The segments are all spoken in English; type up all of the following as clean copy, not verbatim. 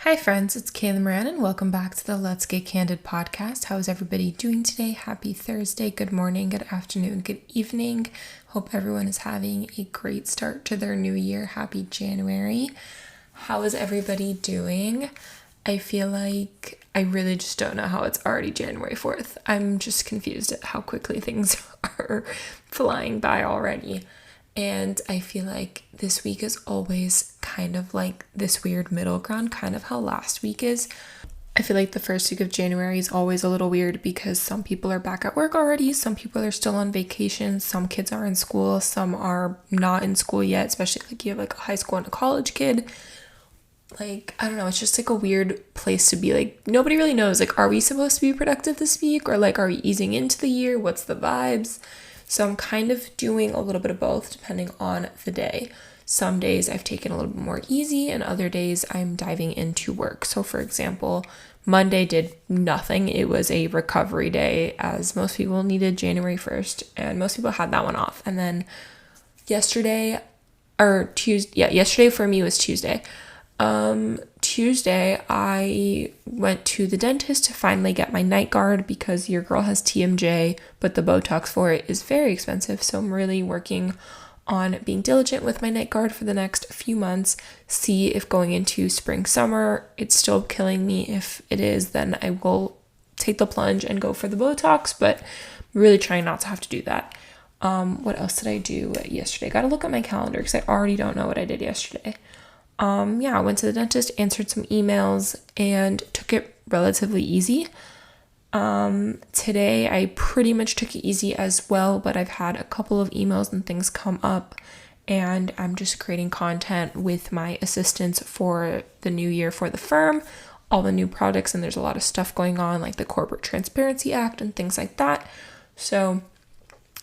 Hi friends, it's Kayla Moran and welcome back to the Let's Get Candid podcast. How is everybody doing today? Happy Thursday, good morning, good afternoon, good evening. Hope everyone is having a great start to their new year. Happy January. How is everybody doing? I feel like I really just don't know how it's already January 4th. I'm just confused at how quickly things are flying by already. And I feel like this week is always kind of like this weird middle ground, kind of how last week is. I feel like the first week of January is always a little weird because some people are back at work already, some people are still on vacation, some kids are in school, some are not in school yet, especially like you have like a high school and a college kid. Like, I don't know, it's just like a weird place to be. Like, nobody really knows, like, are we supposed to be productive this week? Or like, are we easing into the year? What's the vibes? So I'm kind of doing a little bit of both depending on the day. Some days I've taken a little bit more easy and other days I'm diving into work. So for example, Monday did nothing. It was a recovery day as most people needed January 1st and most people had that one off. And then yesterday for me was Tuesday. Tuesday I went to the dentist to finally get my night guard because your girl has TMJ, but the Botox for it is very expensive. So I'm really working on being diligent with my night guard for the next few months. See if going into spring, summer, it's still killing me. If it is, then I will take the plunge and go for the Botox, but I'm really trying not to have to do that. What else did I do yesterday? Got to look at my calendar because I already don't know what I did yesterday. I went to the dentist, answered some emails, and took it relatively easy. Today I pretty much took it easy as well, but I've had a couple of emails and things come up, and I'm just creating content with my assistants for the new year for the firm, all the new products, and there's a lot of stuff going on, like the Corporate Transparency Act and things like that. So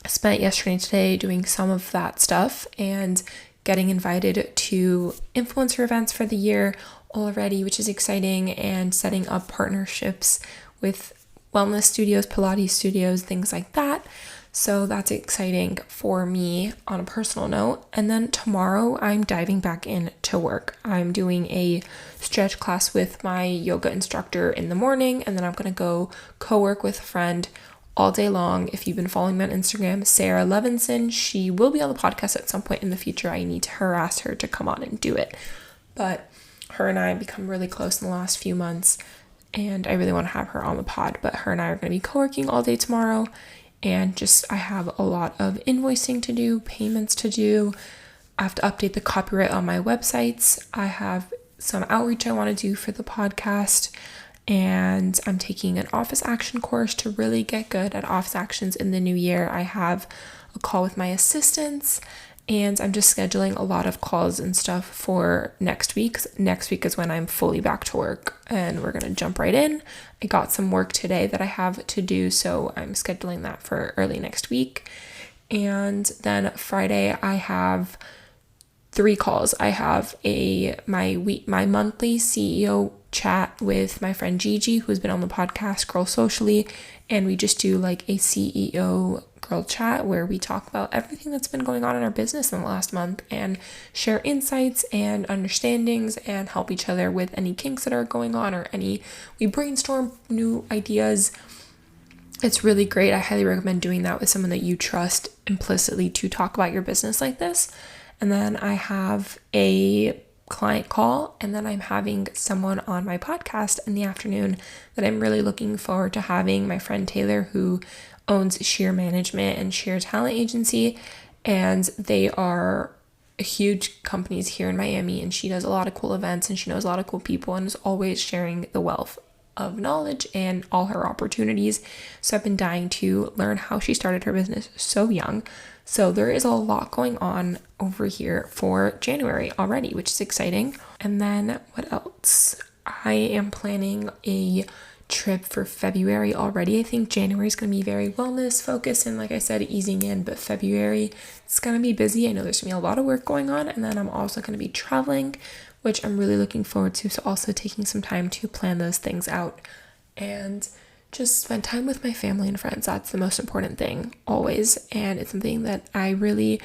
I spent yesterday and today doing some of that stuff and getting invited to influencer events for the year already, which is exciting, and setting up partnerships with wellness studios, Pilates studios, things like that. So that's exciting for me on a personal note. And then tomorrow I'm diving back into work. I'm doing a stretch class with my yoga instructor in the morning, and then I'm going to go co-work with a friend all day long. If you've been following me on Instagram, Sarah Levinson, she will be on the podcast at some point in the future. I need to harass her to come on and do it. But her and I have become really close in the last few months, and I really want to have her on the pod. But her and I are going to be co-working all day tomorrow, and I have a lot of invoicing to do, payments to do. I have to update the copyright on my websites. I have some outreach I want to do for the podcast. And I'm taking an office action course to really get good at office actions in the new year. I have a call with my assistants, and I'm just scheduling a lot of calls and stuff for next week. Next week is when I'm fully back to work, and we're going to jump right in. I got some work today that I have to do, so I'm scheduling that for early next week. And then Friday I have 3 calls. I have my monthly CEO chat with my friend Gigi, who's been on the podcast Girl Socially, and we just do like a CEO girl chat where we talk about everything that's been going on in our business in the last month and share insights and understandings and help each other with any kinks that are going on or we brainstorm new ideas. It's really great. I highly recommend doing that with someone that you trust implicitly to talk about your business like this. And then I have a client call, and then I'm having someone on my podcast in the afternoon that I'm really looking forward to having. My friend Taylor, who owns Sheer Management and Sheer Talent Agency, and they are huge companies here in Miami, and she does a lot of cool events and she knows a lot of cool people and is always sharing the wealth of knowledge and all her opportunities. So I've been dying to learn how she started her business so young. So there is a lot going on over here for January already, which is exciting. And then what else? I am planning a trip for February already. I think January is going to be very wellness focused and, like I said, easing in, but February it's going to be busy. I know there's going to be a lot of work going on, and then I'm also going to be traveling, which I'm really looking forward to. So also taking some time to plan those things out and just spend time with my family and friends. That's the most important thing always, and it's something that I really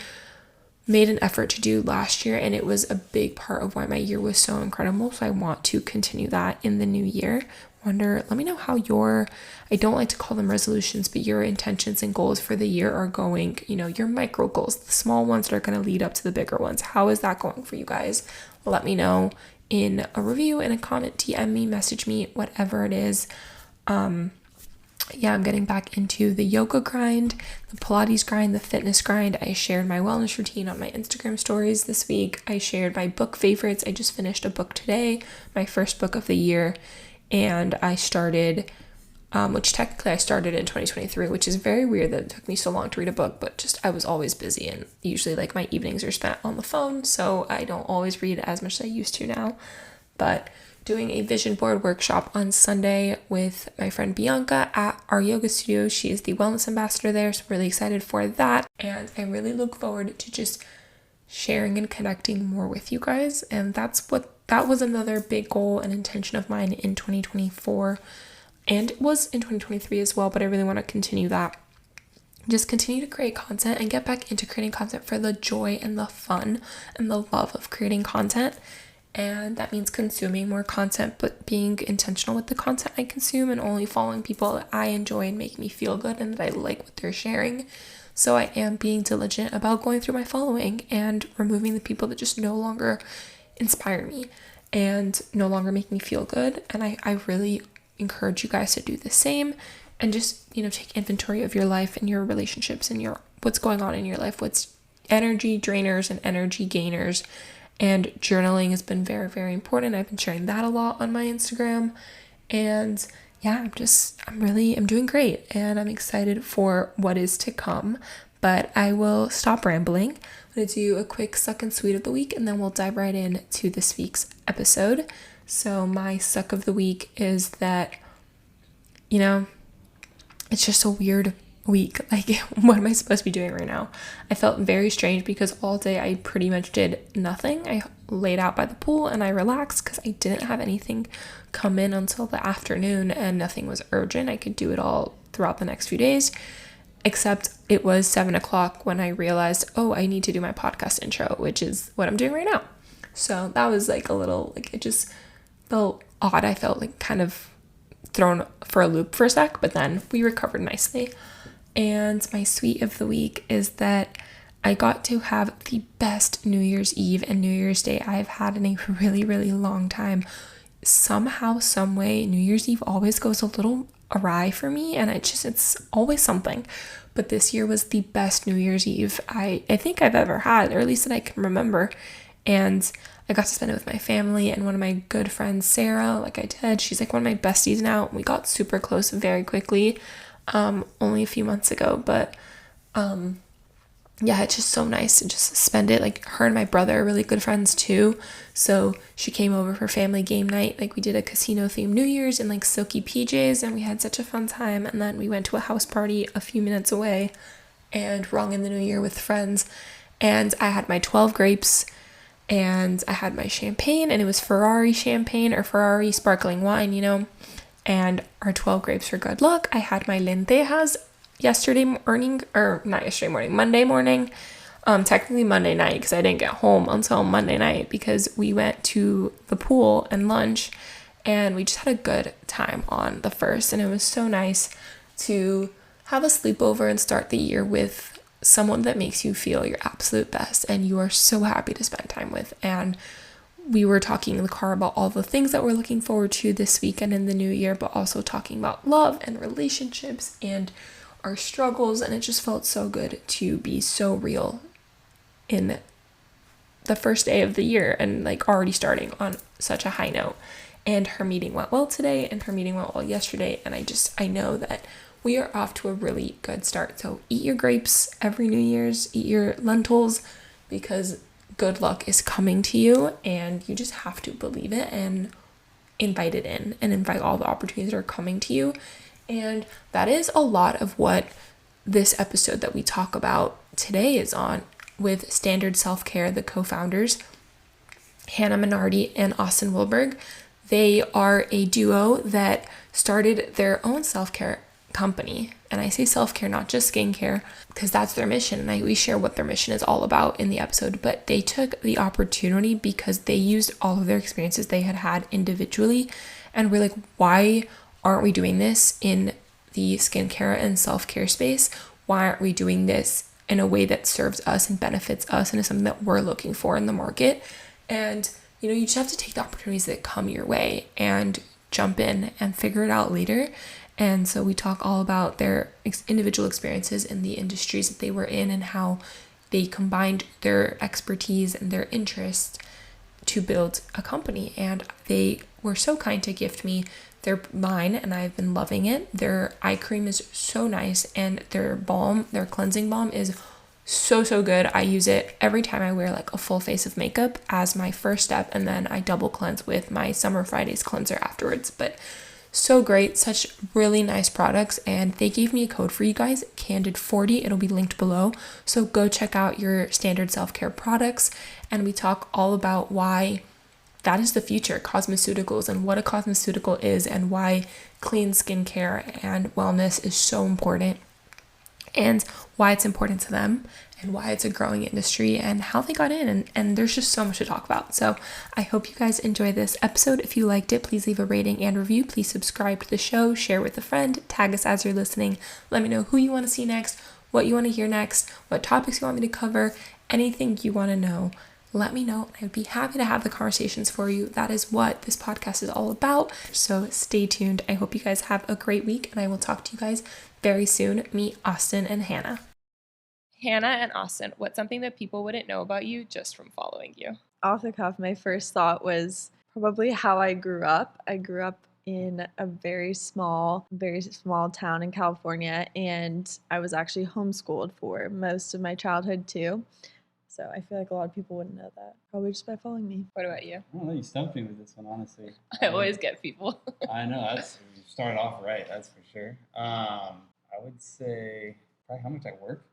made an effort to do last year, and it was a big part of why my year was so incredible. So I want to continue that in the new year. Let me know how I don't like to call them resolutions, but your intentions and goals for the year are going, your micro goals, the small ones that are going to lead up to the bigger ones. How is that going for you guys? Let me know in a review, in a comment, DM me, message me, whatever it is. I'm getting back into the yoga grind, the Pilates grind, the fitness grind. I shared my wellness routine on my Instagram stories this week. I shared my book favorites. I just finished a book today, my first book of the year. And I started, which technically I started in 2023, which is very weird that it took me so long to read a book, but just I was always busy, and usually like my evenings are spent on the phone, so I don't always read as much as I used to now. But doing a vision board workshop on Sunday with my friend Bianca at our yoga studio. She is the wellness ambassador there, so really excited for that. And I really look forward to just sharing and connecting more with you guys. And that was another big goal and intention of mine in 2024. And it was in 2023 as well, but I really want to continue that. Just continue to create content and get back into creating content for the joy and the fun and the love of creating content. And that means consuming more content, but being intentional with the content I consume and only following people that I enjoy and make me feel good and that I like what they're sharing. So I am being diligent about going through my following and removing the people that just no longer inspire me and no longer make me feel good. And I really encourage you guys to do the same and just, take inventory of your life and your relationships and what's going on in your life, what's energy drainers and energy gainers. And journaling has been very, very important. I've been sharing that a lot on my Instagram. And I'm doing great. And I'm excited for what is to come. But I will stop rambling. I'm going to do a quick suck and sweet of the week, and then we'll dive right into this week's episode. So my suck of the week is that, it's just a weird week. Like, what am I supposed to be doing right now? I felt very strange because all day I pretty much did nothing. I laid out by the pool and I relaxed because I didn't have anything come in until the afternoon, and nothing was urgent. I could do it all throughout the next few days, except it was 7:00 when I realized, I need to do my podcast intro, which is what I'm doing right now. So that was like a little, it just felt odd. I felt like kind of thrown for a loop for a sec, but then we recovered nicely. And my sweet of the week is that I got to have the best New Year's Eve and New Year's Day I've had in a really, really long time. Somehow, some way, New Year's Eve always goes a little awry for me, and it's always something. But this year was the best New Year's Eve I think I've ever had, or at least that I can remember. And I got to spend it with my family and one of my good friends, Sarah. Like I did, she's like one of my besties now. We got super close very quickly, only a few months ago, but it's just so nice to just spend it. Like, her and my brother are really good friends too, so she came over for family game night. Like, we did a casino themed New Year's in like silky PJs, and we had such a fun time. And then we went to a house party a few minutes away and rung in the new year with friends. And I had my 12 grapes and I had my champagne, and it was Ferrari champagne or Ferrari sparkling wine, and our 12 grapes for good luck. I had my lentejas Monday morning, technically Monday night, because I didn't get home until Monday night because we went to the pool and lunch, and we just had a good time on the first. And it was so nice to have a sleepover and start the year with someone that makes you feel your absolute best and you are so happy to spend time with. And we were talking in the car about all the things that we're looking forward to this weekend in the new year, but also talking about love and relationships and our struggles. And it just felt so good to be so real in the first day of the year and like already starting on such a high note. And her meeting went well today, and her meeting went well yesterday. And I know that we are off to a really good start. So eat your grapes every New Year's, eat your lentils, because good luck is coming to you, and you just have to believe it and invite it in and invite all the opportunities that are coming to you. And that is a lot of what this episode that we talk about today is on with Standard Self-Care, the co-founders, Hannah Minardi and Austin Wilberg. They are a duo that started their own self-care company. And I say self-care, not just skincare, because that's their mission. And we share what their mission is all about in the episode. But they took the opportunity because they used all of their experiences they had individually. And we're like, why aren't we doing this in the skincare and self-care space? Why aren't we doing this in a way that serves us and benefits us and is something that we're looking for in the market? And, you just have to take the opportunities that come your way and jump in and figure it out later. And so we talk all about their individual experiences in the industries that they were in and how they combined their expertise and their interests to build a company. And they were so kind to gift me their line, and I've been loving it. Their eye cream is so nice, and their balm, their cleansing balm, is so good. I use it every time I wear like a full face of makeup as my first step, and then I double cleanse with my Summer Fridays cleanser afterwards. But so great, such really nice products, and they gave me a code for you guys, Candid40. It'll be linked below, so go check out your standard self-care products. And we talk all about why that is the future, cosmeceuticals, and what a cosmeceutical is, and why clean skincare and wellness is so important, and why it's important to them, and why it's a growing industry, and how they got in. And there's just so much to talk about. So I hope you guys enjoy this episode. If you liked it, please leave a rating and review. Please subscribe to the show, share with a friend, tag us as you're listening. Let me know who you want to see next, what you want to hear next, what topics you want me to cover, anything you want to know. Let me know. I would be happy to have the conversations for you. That is what this podcast is all about. So stay tuned. I hope you guys have a great week, and I will talk to you guys very soon. Meet Austin and Hannah. Hannah and Austin, what's something that people wouldn't know about you just from following you? Off the cuff, my first thought was probably how I grew up. I grew up in a very small town in California, and I was actually homeschooled for most of my childhood too. So I feel like a lot of people wouldn't know that, probably just by following me. What about you? I don't know, you stumped me with this one, honestly. I always get people. I know, you started off right, that's for sure. I would say probably how much I work.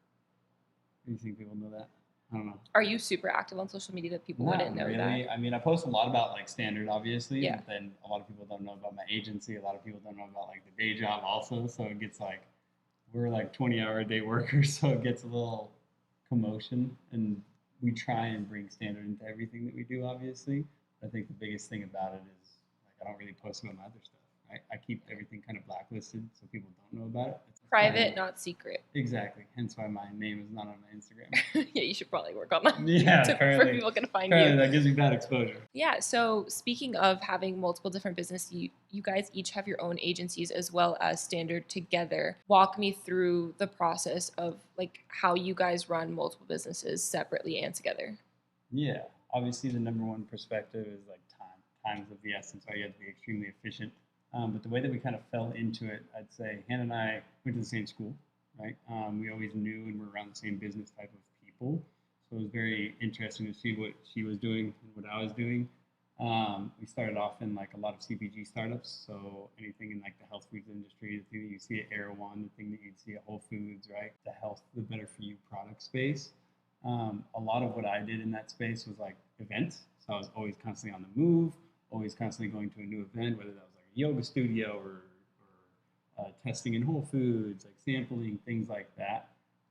Do you think people know that? I don't know. Are you super active on social media that people wouldn't know really. that? I mean, I post a lot about like standard, obviously. Yeah. But then a lot of people don't know about my agency. A lot of people don't know about like the day job also. So it gets like, we're like 20-hour-a-day workers. So it gets a little commotion. And we try and bring standard into everything that we do, obviously. I think the biggest thing about it is like I don't really post about my other stuff. Right? I keep everything kind of blacklisted so people don't know about it. It's private, not secret. Exactly. Hence why my name is not on my Instagram. Yeah, you should probably work on that. Yeah, for people can find you. That gives me bad exposure. Yeah. So speaking of having multiple different businesses, you guys each have your own agencies as well as Standard together. Walk me through the process of like how you guys run multiple businesses separately and together. Yeah. Obviously, the number one perspective is like time. Time's of the essence. So you have to be extremely efficient. But the way that we kind of fell into it, I'd say Hannah and I went to the same school, right? We always knew and were around the same business type of people. So it was very interesting to see what she was doing and what I was doing. We started off in like a lot of CPG startups. So anything in like the health foods industry, the thing that you see at Erewhon, the thing that you'd see at Whole Foods, right? The health, the better for you product space. A lot of what I did in that space was like events. So I was always constantly on the move, always constantly going to a new event, whether that was yoga studio or testing in Whole Foods, like sampling, things like that.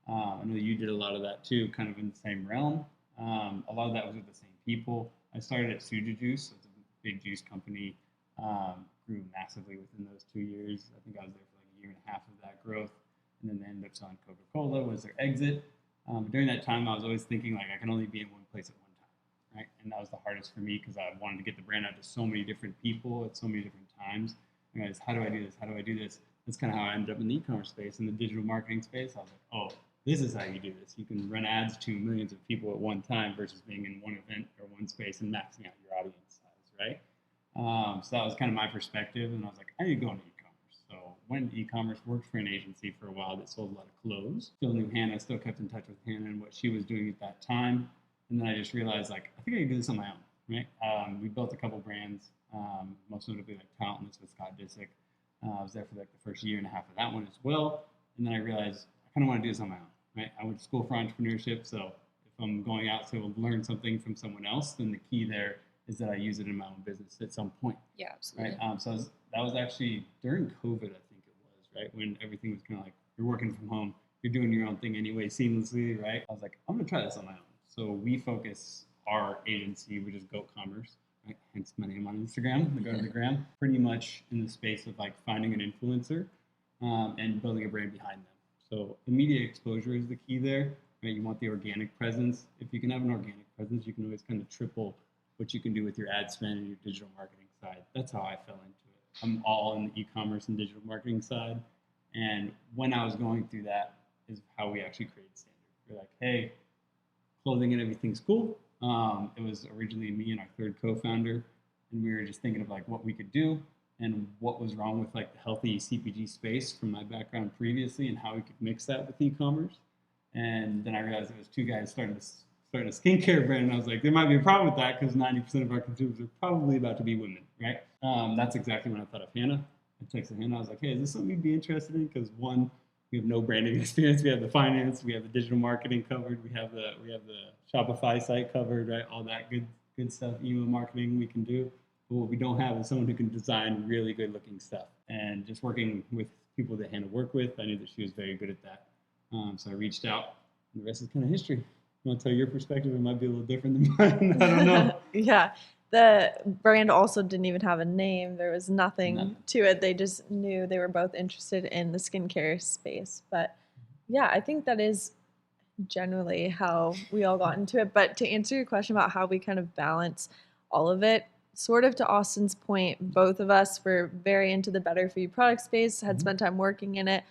I know you did a lot of that too, kind of in the same realm. A lot of that was with the same people. I started at Suja Juice, so it's a big juice company, grew massively within those 2 years. I think I was there for like a year and a half of that growth. And then they ended up selling Coca-Cola, was their exit. But during that time, I was always thinking like I can only be in one place at one time, right? And that was the hardest for me because I wanted to get the brand out to so many different people at so many different times. And I was, how do I do this? How do I do this? That's kind of how I ended up in the e-commerce space, in the digital marketing space. I was like, oh, this is how you do this. You can run ads to millions of people at one time versus being in one event or one space and maxing out your audience size, right? So that was kind of my perspective. And I was like, I need to go into e-commerce. So went into e-commerce, worked for an agency for a while that sold a lot of clothes. Still knew Hannah, still kept in touch with Hannah and what she was doing at that time. And then I just realized, like, I think I can do this on my own, right? We built a couple brands, most notably like Talentless with Scott Disick. I was there for like the first year and a half of that one as well. And then I realized I kind of want to do this on my own, right? I went to school for entrepreneurship. So if I'm going out to learn something from someone else, then the key there is that I use it in my own business at some point. Yeah, absolutely. Right. That was actually during COVID, I think it was, right? When everything was kind of like, you're working from home, you're doing your own thing anyway, seamlessly, right? I was like, I'm gonna try this on my own. So we focus our agency, which is Goat Commerce, right? Hence my name on Instagram, the Go to the Gram, pretty much in the space of like finding an influencer and building a brand behind them. So immediate exposure is the key there, right? You want the organic presence. If you can have an organic presence, you can always kind of triple what you can do with your ad spend and your digital marketing side. That's how I fell into it. I'm all in the e-commerce and digital marketing side. And when I was going through that is how we actually created Standard. We're like, hey, clothing and everything's cool. It was originally me and our third co-founder, and we were just thinking of like what we could do and what was wrong with like the healthy CPG space from my background previously and how we could mix that with e-commerce. And then I realized it was two guys starting a skincare brand, and I was like, there might be a problem with that because 90% of our consumers are probably about to be women, right? That's exactly when I thought of Hannah. I texted Hannah. I was like, hey, is this something you'd be interested in? Because one, we have no branding experience. We have the finance, we have the digital marketing covered, we have the Shopify site covered, right? All that good stuff, email marketing we can do. But what we don't have is someone who can design really good looking stuff. And just working with people that Hannah worked with, I knew that she was very good at that. So I reached out, and the rest is kind of history. You want to tell your perspective? It might be a little different than mine. I don't know. Yeah. The brand also didn't even have a name. There was nothing to it. They just knew they were both interested in the skincare space. But yeah, I think that is generally how we all got into it. But to answer your question about how we kind of balance all of it, sort of to Austin's point, both of us were very into the better for you product space, had spent time working in it,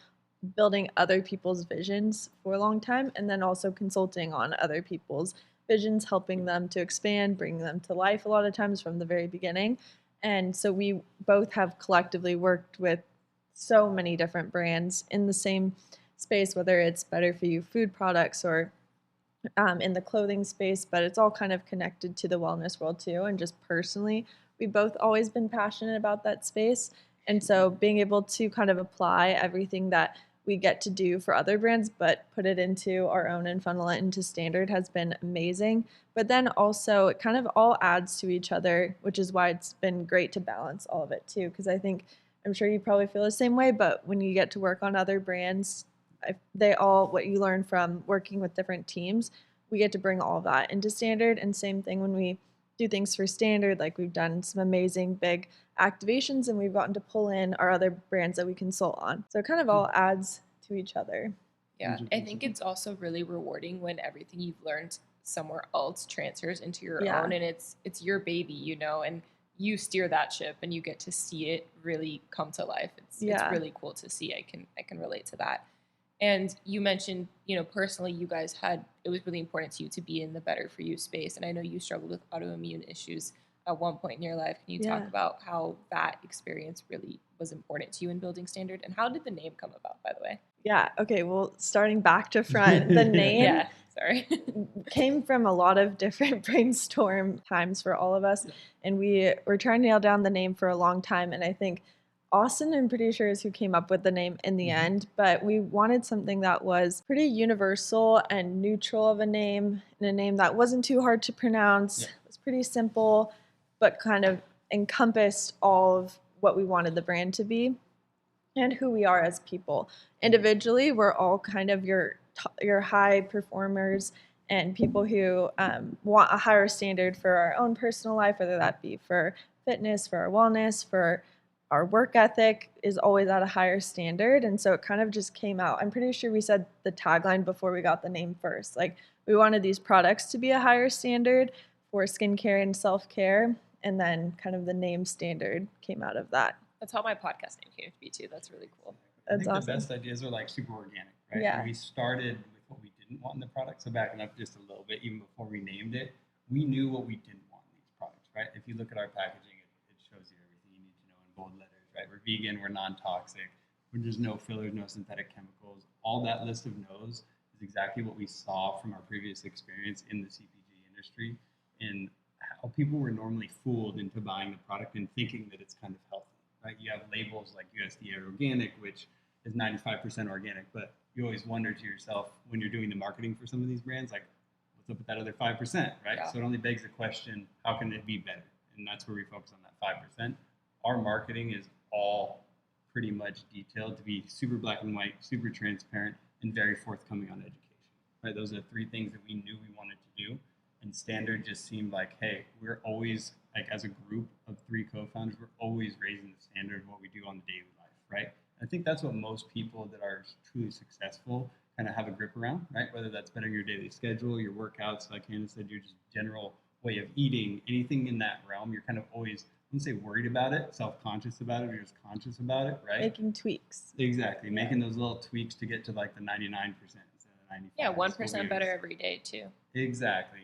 building other people's visions for a long time, and then also consulting on other people's visions, helping them to expand, bringing them to life a lot of times from the very beginning. And so we both have collectively worked with so many different brands in the same space, whether it's better for you food products or in the clothing space, but it's all kind of connected to the wellness world too. And just personally, we've both always been passionate about that space. And so being able to kind of apply everything that we get to do for other brands, but put it into our own and funnel it into Standard has been amazing. But then also it kind of all adds to each other, which is why it's been great to balance all of it too. Because I think, I'm sure you probably feel the same way, but when you get to work on other brands, they all, what you learn from working with different teams, we get to bring all of that into Standard. And same thing when we do things for Standard, like we've done some amazing big activations and we've gotten to pull in our other brands that we consult on. So it kind of all adds to each other. Yeah, I think it's also really rewarding when everything you've learned somewhere else transfers into your own, and it's your baby, you know, and you steer that ship and you get to see it really come to life. It's really cool to see. I can relate to that. And you mentioned, you know, personally, you guys had, it was really important to you to be in the better for you space. And I know you struggled with autoimmune issues at one point in your life. Can you talk about how that experience really was important to you in building Standard? And how did the name come about, by the way? Yeah. Okay. Well, starting back to front, the name came from a lot of different brainstorm times for all of us. And we were trying to nail down the name for a long time. And I think Austin, I'm pretty sure, is who came up with the name in the end, but we wanted something that was pretty universal and neutral of a name, and a name that wasn't too hard to pronounce. It was pretty simple, but kind of encompassed all of what we wanted the brand to be and who we are as people. Individually, we're all kind of your high performers and people who want a higher standard for our own personal life, whether that be for fitness, for our wellness, for our work ethic is always at a higher standard. And so it kind of just came out. I'm pretty sure we said the tagline before we got the name first. Like, we wanted these products to be a higher standard for skincare and self-care. And then kind of the name Standard came out of that. That's how my podcast name came to be too. That's really cool. I think the best ideas are like super organic, right? Yeah. And we started with what we didn't want in the product. So backing up just a little bit, even before we named it, we knew what we didn't want in these products, right? If you look at our packaging, it shows you everything you need to know in bold letters, right? We're vegan, we're non-toxic, there's no fillers, no synthetic chemicals. All that list of no's is exactly what we saw from our previous experience in the CPG industry and how people were normally fooled into buying the product and thinking that it's kind of healthy. Right? You have labels like USDA organic, which is 95% organic, but you always wonder to yourself when you're doing the marketing for some of these brands, like, what's up with that other 5%, right? Yeah. So it only begs the question, how can it be better? And that's where we focus on that 5%. Our marketing is all pretty much detailed, to be super black and white, super transparent, and very forthcoming on education. Right? Those are the three things that we knew we wanted to do. And standard just seemed like, hey, we're always, like, as a group of three co-founders, we're always raising the standard of what we do on the daily life, right? I think that's what most people that are truly successful kind of have a grip around, right? Whether that's bettering your daily schedule, your workouts, like Hannah said, your just general way of eating, anything in that realm, you're kind of always, I wouldn't say worried about it, self-conscious about it, or just conscious about it, right? Making tweaks. Exactly, making those little tweaks to get to like the 99% instead of the 95%. Yeah, 1% better every day too. Exactly.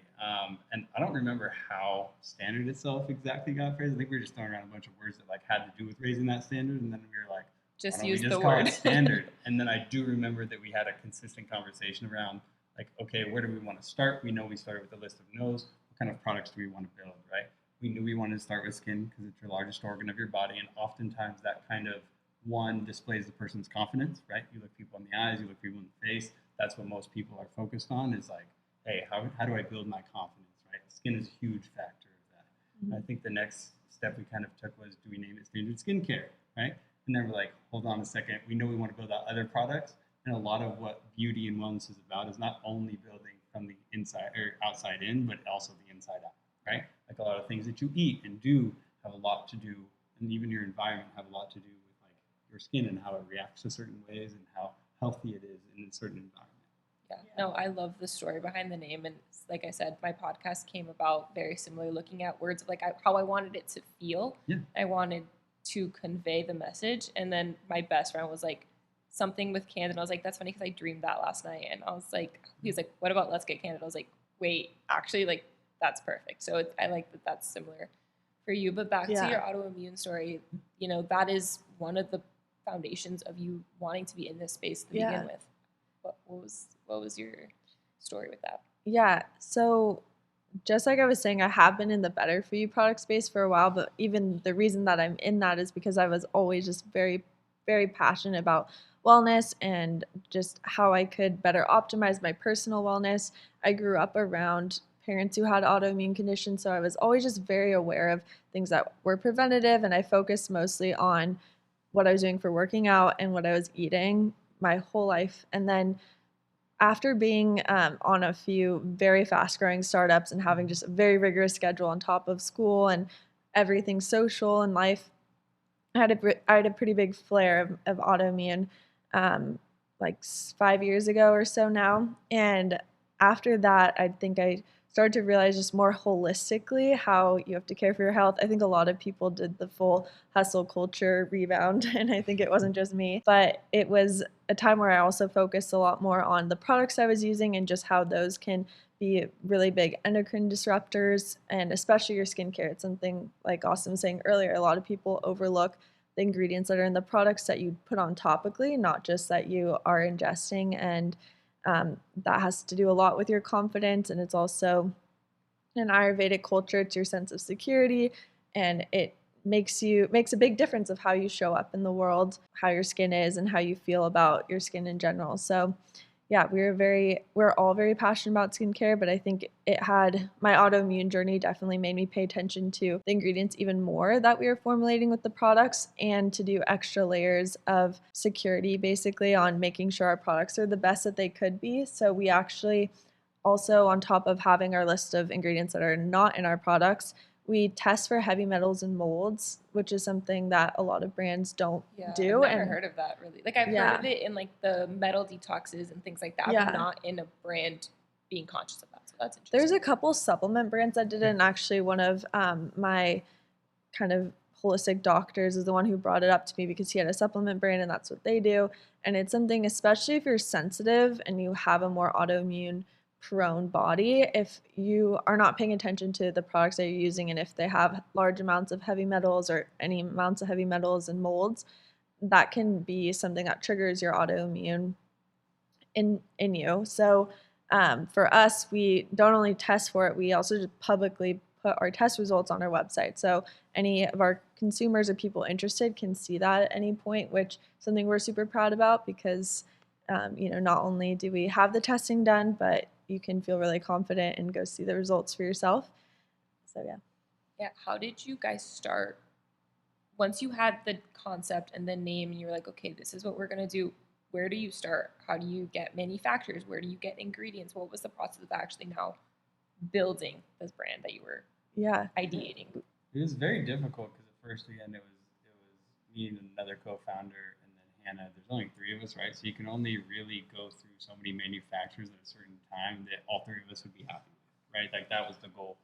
And I don't remember how standard itself exactly got phrased. I think we were just throwing around a bunch of words that like had to do with raising that standard, and then we were like, just why don't use we the just call word it standard. And then I do remember that we had a consistent conversation around like, okay, where do we want to start? We know we started with a list of no's. What kind of products do we want to build, right? We knew we wanted to start with skin because it's your largest organ of your body, and oftentimes that kind of one displays the person's confidence, right? You look people in the eyes, you look people in the face. That's what most people are focused on, is like, hey, how do I build my confidence, right? Skin is a huge factor of that. Mm-hmm. I think the next step we kind of took was, do we name it standard skincare, right? And then we're like, hold on a second, we know we want to build out other products, and a lot of what beauty and wellness is about is not only building from the inside or outside in, but also the inside out, right? Like a lot of things that you eat and do have a lot to do, and even your environment have a lot to do with like your skin and how it reacts to certain ways and how healthy it is in a certain environment. Yeah, no, I love the story behind the name. And like I said, my podcast came about very similar, looking at words of like how I wanted it to feel. Yeah. I wanted to convey the message. And then my best friend was like, something with candid. I was like, that's funny because I dreamed that last night. And I was like, he was like, what about let's get candid? I was like, wait, actually, like, that's perfect. So I like that that's similar for you. But back to your autoimmune story, you know, that is one of the foundations of you wanting to be in this space to begin with. What was your story with that? Yeah, so just like I was saying, I have been in the better for you product space for a while, but even the reason that I'm in that is because I was always just very, very passionate about wellness and just how I could better optimize my personal wellness. I grew up around parents who had autoimmune conditions, so I was always just very aware of things that were preventative, and I focused mostly on what I was doing for working out and what I was eating my whole life. And then after being on a few very fast growing startups and having just a very rigorous schedule on top of school and everything social and life, I had a pretty big flare of autoimmune like 5 years ago or so now. And after that, I think I started to realize just more holistically how you have to care for your health. I think a lot of people did the full hustle culture rebound, and I think it wasn't just me. But it was a time where I also focused a lot more on the products I was using and just how those can be really big endocrine disruptors, and especially your skincare. It's something, like Austin was saying earlier, a lot of people overlook the ingredients that are in the products that you put on topically, not just that you are ingesting. And that has to do a lot with your confidence, and it's also an Ayurvedic culture. It's your sense of security, and it makes a big difference of how you show up in the world, how your skin is, and how you feel about your skin in general. So yeah, we're all very passionate about skincare, but I think my autoimmune journey definitely made me pay attention to the ingredients even more that we were formulating with the products, and to do extra layers of security basically on making sure our products are the best that they could be. So we actually also, on top of having our list of ingredients that are not in our products, we test for heavy metals and molds, which is something that a lot of brands don't do. I've never heard of that, really. Like, I've heard of it in like the metal detoxes and things like that, but not in a brand being conscious of that. So that's interesting. There's a couple supplement brands that did it, and actually one of my kind of holistic doctors is the one who brought it up to me because he had a supplement brand and that's what they do. And it's something, especially if you're sensitive and you have a more autoimmune prone body, if you are not paying attention to the products that you're using, and if they have large amounts of heavy metals or any amounts of heavy metals and molds, that can be something that triggers your autoimmune in you. So for us, we don't only test for it, we also just publicly put our test results on our website. So any of our consumers or people interested can see that at any point, which is something we're super proud about because not only do we have the testing done, but you can feel really confident and go see the results for yourself. So yeah. Yeah. How did you guys start once you had the concept and the name and you're like, okay, this is what we're going to do, where do you start? How do you get manufacturers? Where do you get ingredients? What was the process of actually now building this brand that you were ideating? It was very difficult because at first, again, it was me and another co-founder, and then Hannah. There's only three of us, right? So you can only really go through so many manufacturers at a certain time that all three of us would be happy with, right? Like that was the goal.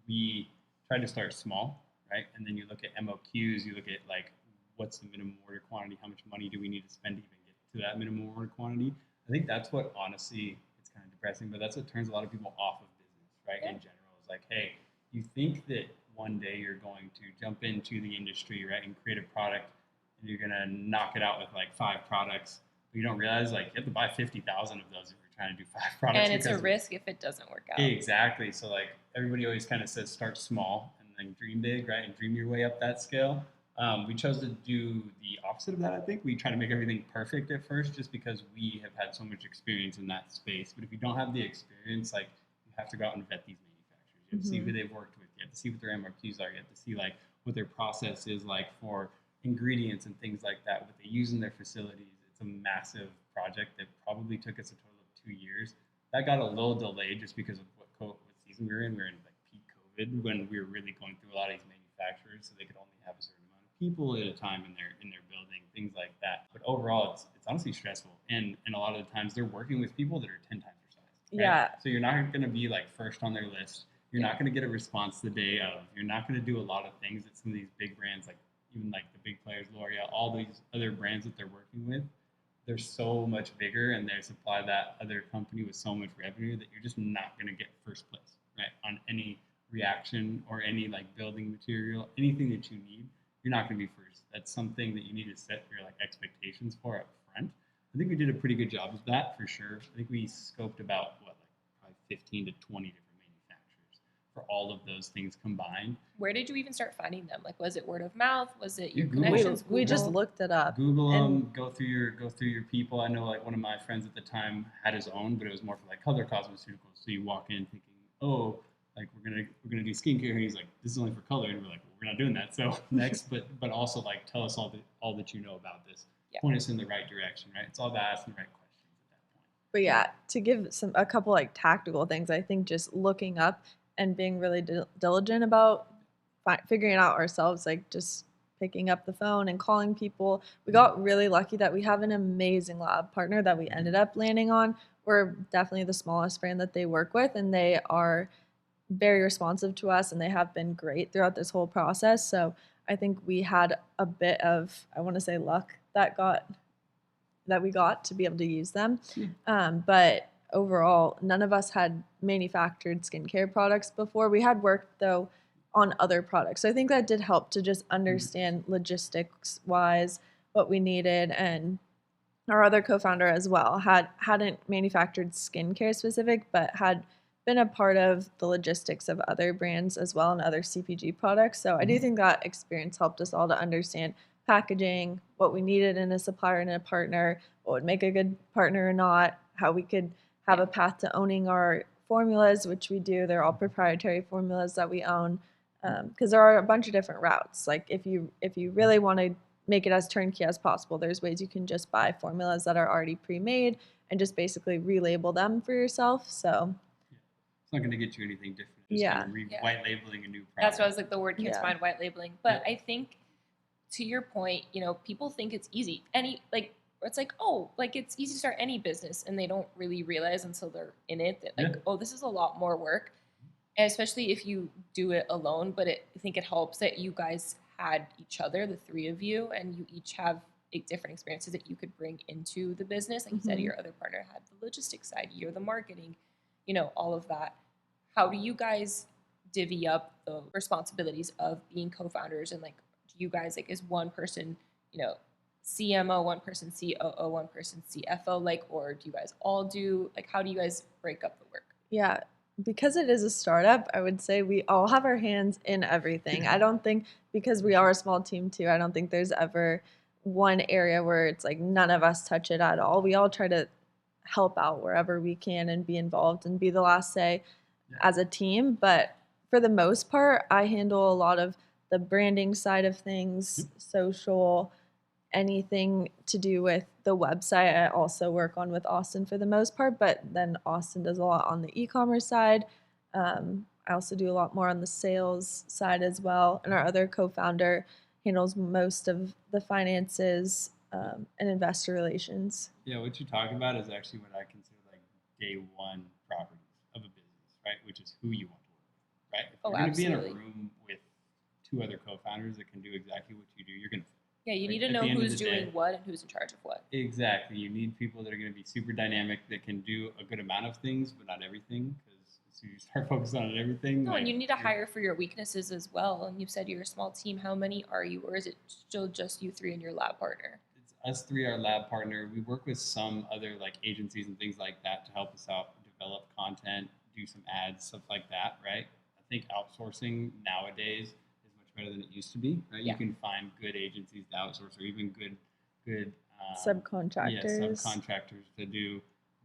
We tried to start small, right? And then you look at MOQs, you look at like what's the minimum order quantity, how much money do we need to spend to even get to that minimum order quantity. I think that's what honestly, it's kind of depressing, but that's what turns a lot of people off of business, right? In general, it's like, hey, you think that one day you're going to jump into the industry, right, and create a product, and you're gonna knock it out with like 5 products, but you don't realize like you have to buy 50,000 of those if you're trying to do 5 products. And it's a risk if it doesn't work out. Exactly. So like everybody always kind of says start small and then dream big, right, and dream your way up that scale. We chose to do the opposite of that. I think we try to make everything perfect at first, just because we have had so much experience in that space. But if you don't have the experience, like you have to go out and vet these manufacturers. You have to see who they've worked with. You have to see what their MRQs are. You have to see like what their process is like for ingredients and things like that, what they use in their facilities. It's a massive project that probably took us a total of 2 years. That got a little delayed just because of what season we were in. We were in like peak COVID when we were really going through a lot of these manufacturers, so they could only have a certain amount of people at a time in their building, things like that. But overall, it's honestly stressful, and a lot of the times they're working with people that are 10 times their size. Right? Yeah. So you're not going to be like first on their list. You're not going to get a response the day of. You're not going to do a lot of things that some of these big brands, like even like the big players, L'Oreal, all these other brands that they're working with, they're so much bigger and they supply that other company with so much revenue that you're just not going to get first place, right? On any reaction or any like building material, anything that you need, you're not going to be first. That's something that you need to set your like expectations for up front. I think we did a pretty good job of that for sure. I think we scoped about probably 15 to 20 different manufacturers for all of those things combined. Where did you even start finding them? Like, was it word of mouth? Was it You your Google connections? We just looked it up. Google them, go through your people. I know like one of my friends at the time had his own, but it was more for like color cosmeceuticals. So you walk in thinking, oh, like we're gonna do skincare, and he's like, this is only for color, and we're like, well, we're not doing that. So next, but also like tell us all that you know about this. Yeah. Point us in the right direction, right? It's all about asking the right questions at that point. But yeah, to give a couple like tactical things, I think just looking up and being really diligent about figuring it out ourselves, like just picking up the phone and calling people. We got really lucky that we have an amazing lab partner that we ended up landing on. We're definitely the smallest brand that they work with, and they are very responsive to us, and they have been great throughout this whole process. So I think we had a bit of, I want to say, luck that we got to be able to use them. But overall, none of us had manufactured skincare products before. We had worked though on other products. So I think that did help to just understand logistics wise what we needed. And our other co-founder as well hadn't manufactured skincare specific, but had been a part of the logistics of other brands as well and other CPG products. So I do think that experience helped us all to understand packaging, what we needed in a supplier and a partner, what would make a good partner or not, how we could have a path to owning our formulas, which we do. They're all proprietary formulas that we own, because there are a bunch of different routes. Like if you really want to make it as turnkey as possible, there's ways you can just buy formulas that are already pre-made and just basically relabel them for yourself. So it's not going to get you anything different. It's kind of white labeling a new product. That's what I was like, the word came to mind, white labeling. But I think, to your point, people think it's easy. It's like, oh, like it's easy to start any business, and they don't really realize until they're in it that like, oh, this is a lot more work, and especially if you do it alone. But I think it helps that you guys had each other, the three of you, and you each have different experiences that you could bring into the business. Like you said, your other partner had the logistics side, you're the marketing, all of that. How do you guys divvy up the responsibilities of being co-founders? And like, do you guys, like, is one person, CMO, one person COO, one person CFO, like, or do you guys all do, like, how do you guys break up the work? Yeah, because it is a startup, I would say we all have our hands in everything. I don't think, because we are a small team too, I don't think there's ever one area where it's like none of us touch it at all. We all try to help out wherever we can and be involved and be the last say as a team. But for the most part, I handle a lot of the branding side of things, social, anything to do with the website. I also work on with Austin for the most part, but then Austin does a lot on the e-commerce side. I also do a lot more on the sales side as well. And our other co-founder handles most of the finances and investor relations. Yeah, what you're talking about is actually what I consider like day one properties of a business, right? Which is who you want to work with, right? If Oh, you're going to be in a absolutely. room with two other co-founders that can do exactly what you do, you're going to. Yeah, you need to At know the end of who's the doing day, what and who's in charge of what. exactly. You need people that are going to be super dynamic that can do a good amount of things, but not everything. Because as soon as you start focusing on everything, No, like, and you need to hire for your weaknesses as well. And you said you're a small team. How many are you, or is it still just you three and your lab partner? it's us three, our lab partner. We work with some other like agencies and things like that to help us out, develop content, do some ads, stuff like that, right? I think outsourcing nowadays is much better than it used to be, right? Yeah. You can find good agencies to outsource, or even good yeah, Subcontractors. subcontractors to do.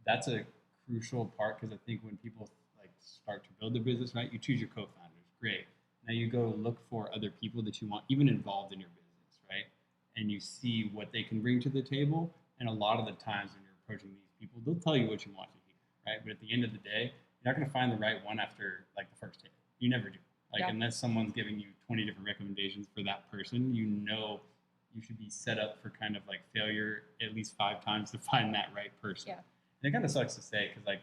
That's a crucial part because I think when people like start to build their business, right, you choose your co-founders, great. Now you go look for other people that you want even involved in your business, right? And you see what they can bring to the table. And a lot of the times when you're approaching these people, they'll tell you what you want to hear, right? But at the end of the day, you're not going to find the right one after like the first hit. You never do. Like Yeah. unless someone's giving you 20 different recommendations for that person, you know you should be set up for kind of like failure at least 5 times to find that right person. Yeah. And it kind of sucks to say because like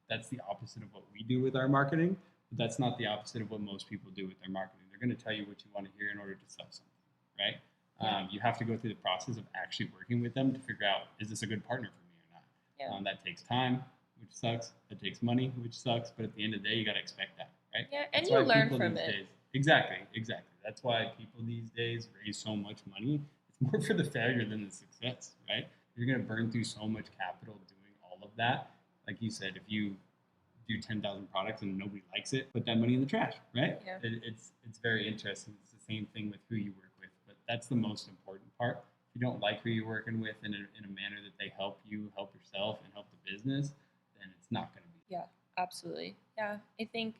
that's the opposite of what we do with our marketing, but that's not the opposite of what most people do with their marketing. They're going to tell you what you want to hear in order to sell something, right? Yeah. You have to go through the process of actually working with them to figure out, is this a good partner for me or not? Yeah. That takes time, which sucks. That takes money, which sucks. But at the end of the day, you got to expect that, right? Yeah, and That's you why learn people from these it. days, exactly. That's why people these days raise so much money. It's more for the failure than the success, right? You're going to burn through so much capital doing all of that. Like you said, if you do 10,000 products and nobody likes it, put that money in the trash, right? Yeah. It's very interesting. It's the same thing with who you work with, but that's the most important part. If you don't like who you're working with in a manner that they help you, help yourself, and help the business, then it's not going to be. Yeah, absolutely. Yeah, I think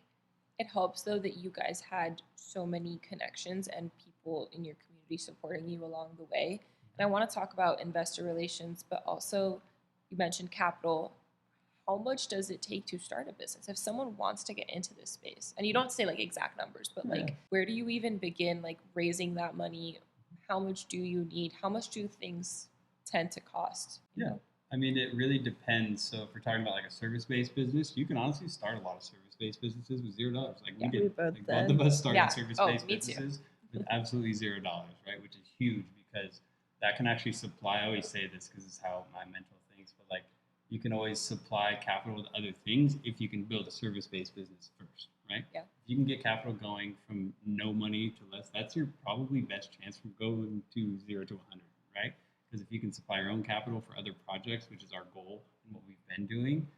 it helps though that you guys had so many connections and people in your community supporting you along the way. And I want to talk about investor relations, but also you mentioned capital. How much does it take to start a business? If someone wants to get into this space, and you don't say like exact numbers, but like where do you even begin like raising that money? How much do you need? How much do things tend to cost? Yeah. I mean, it really depends. So if we're talking about like a service-based business, you can honestly start a lot of service-based businesses with $0. Like Yeah. we did. We both Like did. both of us started Yeah. service-based Oh, me too. businesses with absolutely $0, right? Which is huge because that can actually supply. I always say this because it's how my mental thinks, but like you can always supply capital to other things if you can build a service-based business first, right? Yeah. If you can get capital going from no money to less, that's your probably best chance from going to 0 to 100, right? Because if you can supply your own capital for other projects, which is our goal and what we've been doing,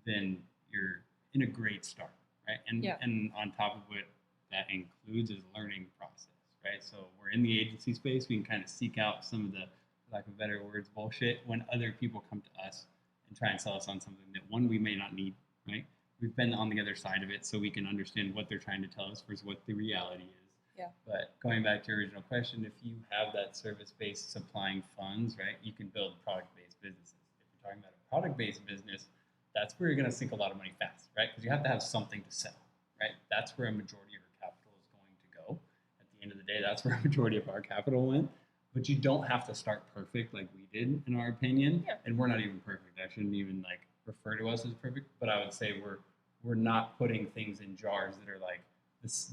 then you're in a great start, right? And on top of what that includes is a learning process, right? So we're in the agency space. We can kind of seek out some of the, for lack of better words, bullshit when other people come to us and try and sell us on something that one we may not need, right? We've been on the other side of it, so we can understand what they're trying to tell us versus what the reality is. Yeah. But going back to your original question, if you have that service-based supplying funds, right, you can build product-based businesses. If you're talking about a product-based business, that's where you're going to sink a lot of money fast, right? Because you have to have something to sell, right? That's where a majority of your capital is going to go. At the end of the day, that's where a majority of our capital went. But you don't have to start perfect like we did, in our opinion. Yeah. And we're not even perfect. I shouldn't even like refer to us as perfect, but I would say we're not putting things in jars that are like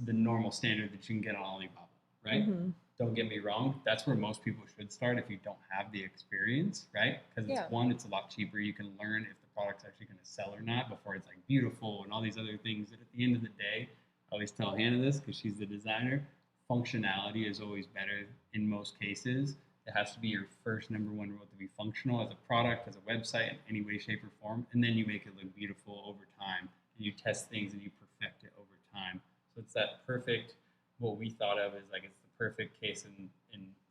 the normal standard that you can get on Alibaba, right? Mm-hmm. Don't get me wrong. That's where most people should start if you don't have the experience, right? Because it's it's a lot cheaper. You can learn if the product's actually going to sell or not before it's like beautiful and all these other things. That at the end of the day, I always tell Hannah this because she's the designer. Functionality is always better in most cases. It has to be your first number one rule to be functional as a product, as a website, in any way, shape, or form. And then you make it look beautiful over time. And you test things and you perfect it over time. So it's that perfect, what we thought of as like it's the perfect case in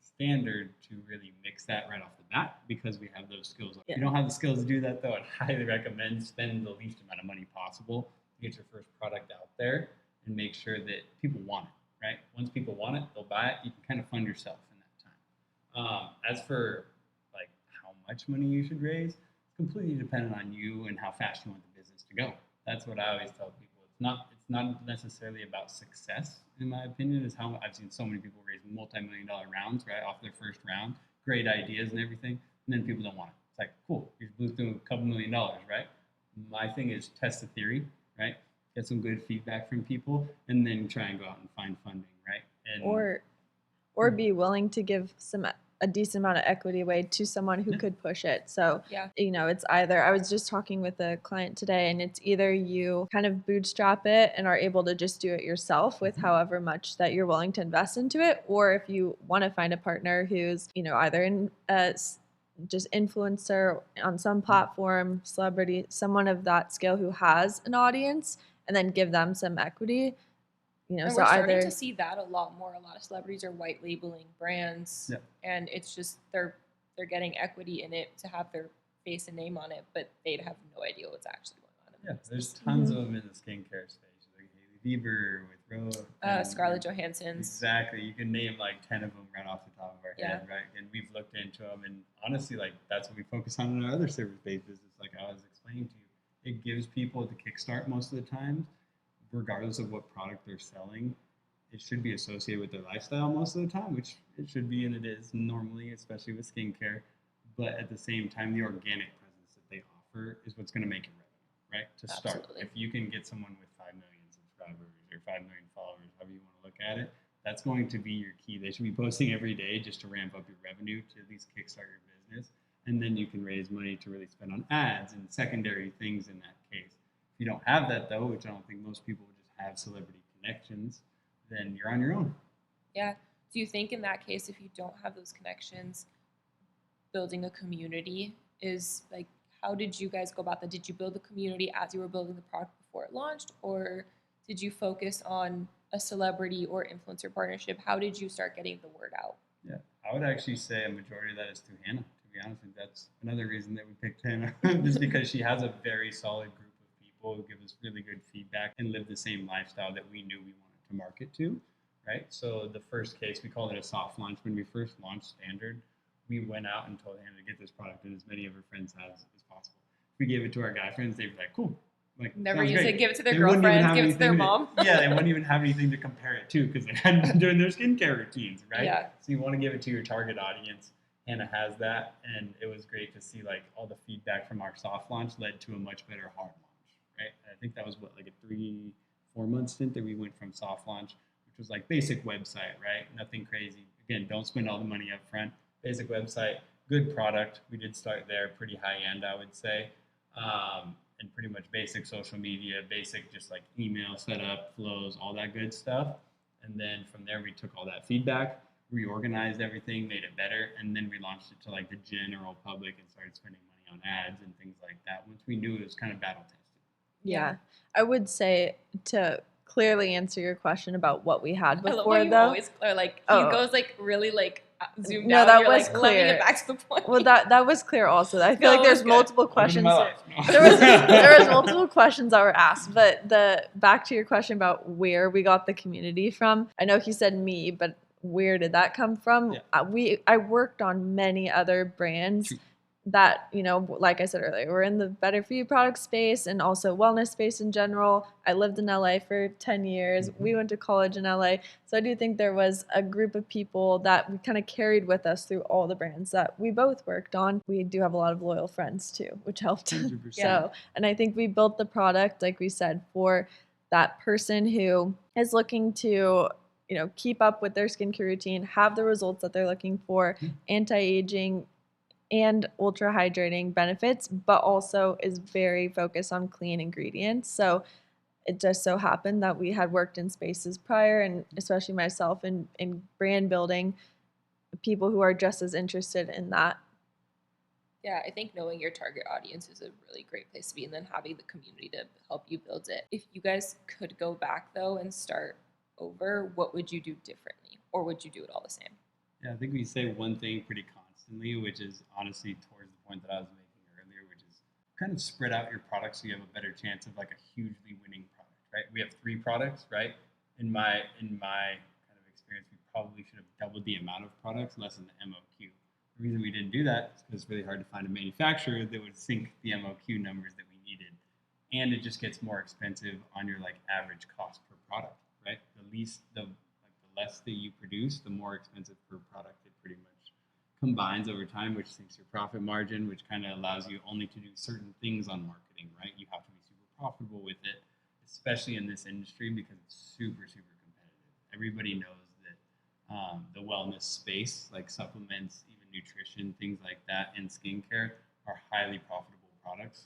standard to really mix that right off the bat because we have those skills. If you don't have the skills to do that though, I'd highly recommend spend the least amount of money possible to get your first product out there and make sure that people want it, right? Once people want it, they'll buy it, you can kind of fund yourself in that time. As for like how much money you should raise, it's completely dependent on you and how fast you want the business to go. That's what I always tell people. It's not necessarily about success, in my opinion, is how I've seen so many people raise multi-million-dollar rounds, right, off their first round, great ideas and everything, and then people don't want it. It's like, cool, you blew through a couple $1,000,000, right? My thing is test the theory, right? Get some good feedback from people, and then try and go out and find funding, right? And or be willing to give a decent amount of equity away to someone who could push it. So, it's either, I was just talking with a client today, and it's either you kind of bootstrap it and are able to just do it yourself with however much that you're willing to invest into it, or if you want to find a partner who's, either in just influencer on some platform, celebrity, someone of that scale who has an audience, and then give them some equity. And So we're starting either to see that a lot more. A lot of celebrities are white labeling brands, and it's just they're getting equity in it to have their face and name on it, but they'd have no idea what's actually going on. There's tons of them in the skincare space, like Hailey Bieber with Rose, Scarlett Johansson's. Exactly, you can name like 10 of them right off the top of our head, right? And we've looked into them, and honestly, like that's what we focus on in our other service-based business. Like I was explaining to you, it gives people the kickstart most of the time. Regardless of what product they're selling, it should be associated with their lifestyle most of the time, which it should be, and it is normally, especially with skincare. But at the same time, the organic presence that they offer is what's going to make it revenue, right? To start, if you can get someone with 5 million subscribers or 5 million followers, however you want to look at it, that's going to be your key. They should be posting every day just to ramp up your revenue, to at least kickstart your business, and then you can raise money to really spend on ads and secondary things in that case. If you don't have that, though, which I don't think most people would just have celebrity connections, then you're on your own. Yeah. Do you think in that case, if you don't have those connections, building a community is like, how did you guys go about that? Did you build the community as you were building the product before it launched, or did you focus on a celebrity or influencer partnership? How did you start getting the word out? Yeah, I would actually say a majority of that is through Hannah. To be honest, that's another reason that we picked Hannah, just because she has a very solid group of people who give us really good feedback and live the same lifestyle that we knew we wanted to market to, right? So the first case, we called it a soft launch. When we first launched Standard, we went out and told Hannah to get this product in as many of her friends' hands as possible. If we gave it to our guy friends, they'd be like, cool. Like, never use it, give it to their girlfriends, give it to their mom. They wouldn't even have anything to compare it to because they hadn't been doing their skincare routines, right? Yeah. So you want to give it to your target audience. Hannah has that, and it was great to see like all the feedback from our soft launch led to a much better hard launch, right? I think that was like a 3-4 month stint that we went from soft launch, which was like basic website, right? Nothing crazy. Again, don't spend all the money up front. Basic website, good product. We did start there, pretty high end, I would say. And pretty much basic social media, basic just like email setup, flows, all that good stuff. And then from there, we took all that feedback, reorganized everything, made it better, and then we launched it to like the general public and started spending money on ads and things like that once we knew it was kind of battle tested. Yeah. I would say, to clearly answer your question about what we had before, I love how you though. Always, like, he goes like really like zoomed no, out. that You're was like, clear. Let me get back to the point. Well, that was clear also. I feel like there's multiple questions. There was multiple questions that were asked, but back to your question about where we got the community from. I know he said me, but where did that come from? Yeah. I worked on many other brands that, like I said earlier, we're in the better for you product space and also wellness space in general. I lived in LA for 10 years. Mm-hmm. We went to college in LA. So I do think there was a group of people that we kind of carried with us through all the brands that we both worked on. We do have a lot of loyal friends too, which helped. 100%. So, and I think we built the product, like we said, for that person who is looking to, keep up with their skincare routine, have the results that they're looking for, anti-aging, and ultra hydrating benefits, but also is very focused on clean ingredients. So it just so happened that we had worked in spaces prior, and especially myself in brand building, people who are just as interested in that. Yeah, I think knowing your target audience is a really great place to be, and then having the community to help you build it. If you guys could go back though and start over, what would you do differently, or would you do it all the same? Yeah, I think we say one thing pretty constantly, which is honestly towards the point that I was making earlier, which is kind of spread out your products so you have a better chance of like a hugely winning product, right? We have 3 products, right? In my kind of experience, we probably should have doubled the amount of products, less than the MOQ. The reason we didn't do that is because it's really hard to find a manufacturer that would sync the MOQ numbers that we needed. And it just gets more expensive on your like average cost per product, right? The less that you produce, the more expensive per product it pretty much combines over time, which sinks your profit margin, which kind of allows you only to do certain things on marketing, right? You have to be super profitable with it, especially in this industry because it's super, super competitive. Everybody knows that the wellness space, like supplements, even nutrition, things like that, and skincare are highly profitable products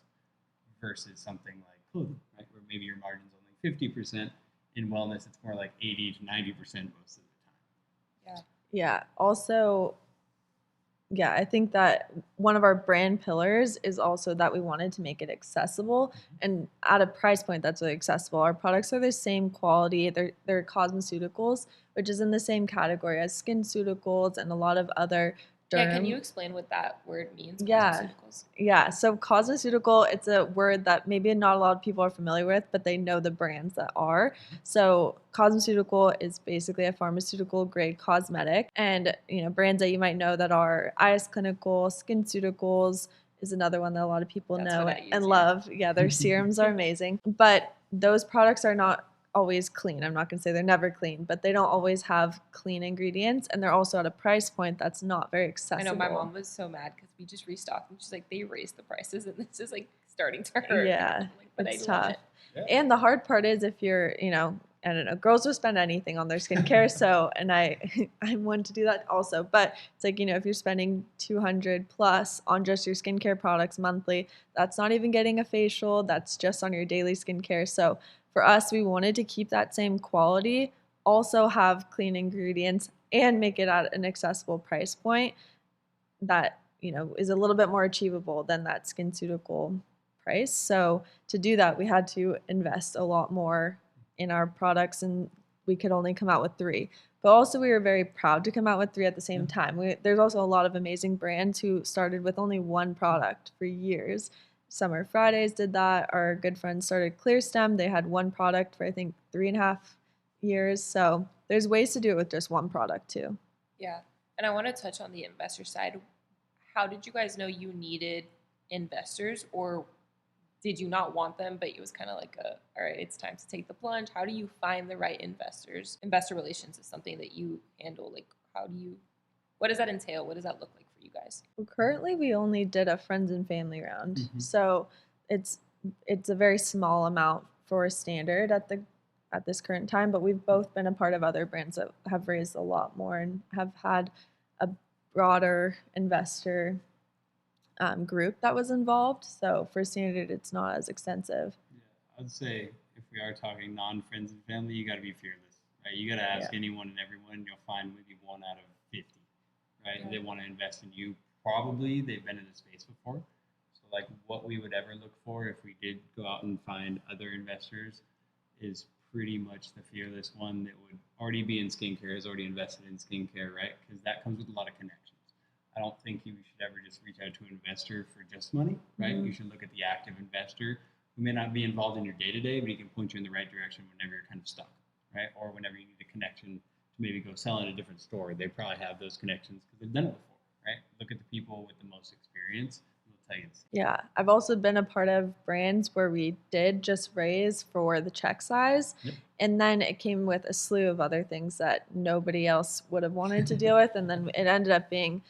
versus something like clothing, right? Where maybe your margin's only 50%. In wellness, it's more like 80 to 90% most of the time. Yeah. Also, yeah, I think that one of our brand pillars is also that we wanted to make it accessible and at a price point that's really accessible. Our products are the same quality. They're cosmeceuticals, which is in the same category as skinceuticals and a lot of other Yeah, can you explain what that word means, Yeah. cosmeceuticals? Yeah. So cosmeceutical, it's a word that maybe not a lot of people are familiar with, but they know the brands that are. So cosmeceutical is basically a pharmaceutical grade cosmetic. And, brands that you might know that are IS Clinical, SkinCeuticals is another one that a lot of people That's know what I use, and yeah. love. Yeah, their serums are amazing. But those products are not always clean. I'm not going to say they're never clean, but they don't always have clean ingredients, and they're also at a price point that's not very I accessible. know my mom was so mad because we just restocked and she's like, they raised the prices and this is like starting to hurt. Yeah, I'm like, but it's I love tough. it. Yeah. And the hard part is if you're, I don't know, girls will spend anything on their skincare. So, and I'm one to do that also. But it's like, if you're spending 200 plus on just your skincare products monthly, that's not even getting a facial. That's just on your daily skincare. So for us, we wanted to keep that same quality, also have clean ingredients and make it at an accessible price point that, is a little bit more achievable than that SkinCeutical price. So to do that, we had to invest a lot more in our products, and we could only come out with 3. But also we were very proud to come out with 3 at the same time. There's also a lot of amazing brands who started with only 1 product for years. Summer Fridays did that. Our good friends started ClearStem. They had 1 product for I think 3.5 years. So there's ways to do it with just 1 product too. Yeah. And I want to touch on the investor side. How did you guys know you needed investors, or did you not want them, but it was kind of like all right, it's time to take the plunge? How do you find the right investors? Investor relations is something that you handle. Like, what does that entail? What does that look like for you guys? Well, currently we only did a friends and family round. So it's a very small amount for a standard at this current time, but we've both been a part of other brands that have raised a lot more and have had a broader investor group that was involved. So for standard, it's not as extensive. Yeah, I'd say if we are talking non-friends and family, you got to be fearless, right? You got to ask anyone and everyone. You'll find maybe 1 out of 50, right? Yeah. They want to invest in you. Probably they've been in the space before. So like what we would ever look for if we did go out and find other investors is pretty much the fearless one that would already be in skincare, has already invested in skincare, right? Because that comes with a lot of connections. I don't think you should ever just reach out to an investor for just money, right? You should look at the active investor who may not be involved in your day-to-day, but he can point you in the right direction whenever you're kind of stuck, right? Or whenever you need a connection to maybe go sell in a different store. They probably have those connections because they've done it before, right? Look at the people with the most experience. They'll tell you this. Yeah, I've also been a part of brands where we did just raise for the check size. And then it came with a slew of other things that nobody else would have wanted to deal with. And then it ended up being,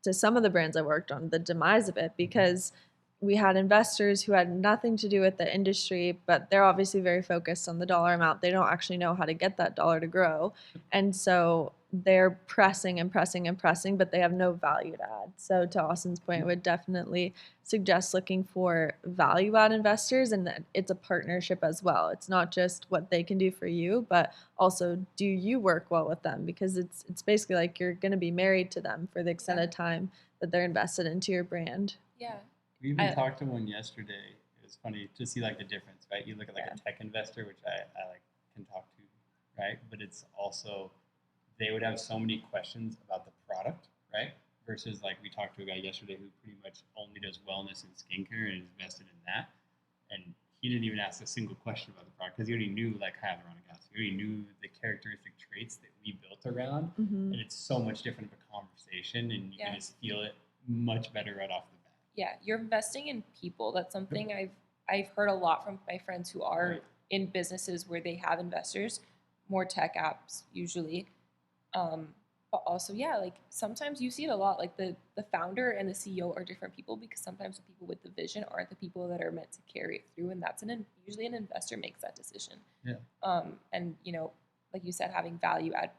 to some of the brands I worked on, the demise of it, because we had investors who had nothing to do with the industry, but they're obviously very focused on the dollar amount. They don't actually know how to get that dollar to grow. And so they're pressing and pressing and pressing, but they have no value to add. So to Austin's point, I would definitely suggest looking for value add investors, and that it's a partnership as well. It's not just what they can do for you, but also do you work well with them, because it's basically like you're going to be married to them for the extended time that they're invested into your brand. Yeah. We even talked to one yesterday. It was funny to see like the difference, right? You look at like a tech investor, which I like can talk to, right? But it's also, they would have so many questions about the product, right? Versus like we talked to a guy yesterday who pretty much only does wellness and skincare and is invested in that. And he didn't even ask a single question about the product because he already knew like hyaluronic acid. He We already knew the characteristic traits that we built around, Mm-hmm. and it's so much different of a conversation, and you can just feel it much better right off the bat. Yeah, you're investing in people. That's something I've heard a lot from my friends who are Right. in businesses where they have investors, more tech apps usually. But also, yeah, like sometimes you see it a lot. Like the founder and the CEO are different people because sometimes the people with the vision aren't the people that are meant to carry it through, and that's usually an investor makes that decision. Yeah. And like you said, having value add,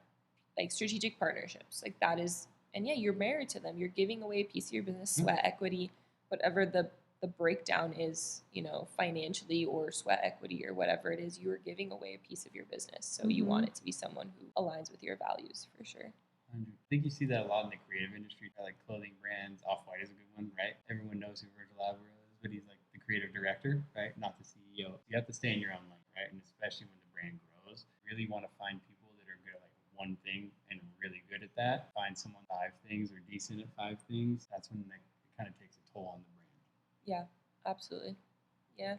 like strategic partnerships, like that is, and yeah, you're married to them. You're giving away a piece of your business, sweat equity, whatever the breakdown is, financially or sweat equity or whatever it is, you are giving away a piece of your business. So you want it to be someone who aligns with your values for sure. I think you see that a lot in the creative industry, like clothing brands. Off-White is a good one, right? Everyone knows who Virgil Abloh is, but he's like the creative director, right? Not the CEO. You have to stay in your own lane, right? And especially when the brand grows, really want to find people that are good at like one thing and really good at that. Find someone 5 things or decent at 5 things. That's when it kind of takes a toll on the brand. Yeah, absolutely. Yeah.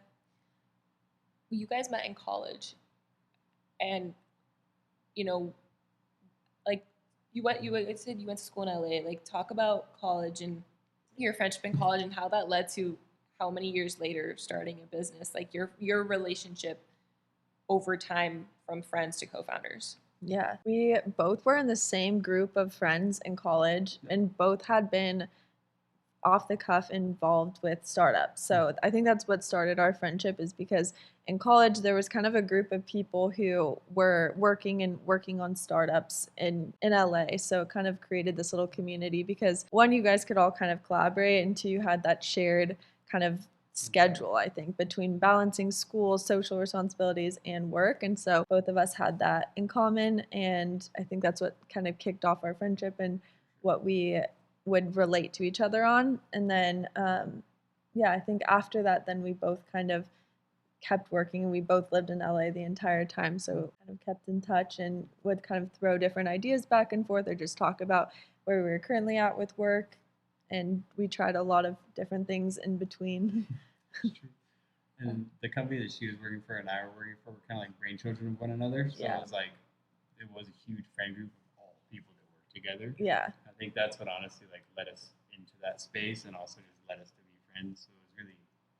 You guys met in college, and like you said you went to school in LA. Like, talk about college and your friendship in college and how that led to how many years later starting a business. Like your relationship over time from friends to co-founders. Yeah, we both were in the same group of friends in college and both had been off the cuff involved with startups. So I think that's what started our friendship, is because in college there was kind of a group of people who were working on startups in LA. So it kind of created this little community because one, you guys could all kind of collaborate, and two, you had that shared kind of schedule, I think, between balancing school, social responsibilities, and work. And so both of us had that in common. And I think that's what kind of kicked off our friendship and what we would relate to each other on. And then, I think after that, then we both kind of kept working, and we both lived in LA the entire time. So kind of kept in touch and would kind of throw different ideas back and forth or just talk about where we were currently at with work. And we tried a lot of different things in between. And the company that she was working for and I were working for were kind of like brain children of one another. So it was a huge friend group of all people that worked together. Yeah. I think that's what honestly like led us into that space, and also just led us to be friends. So it was really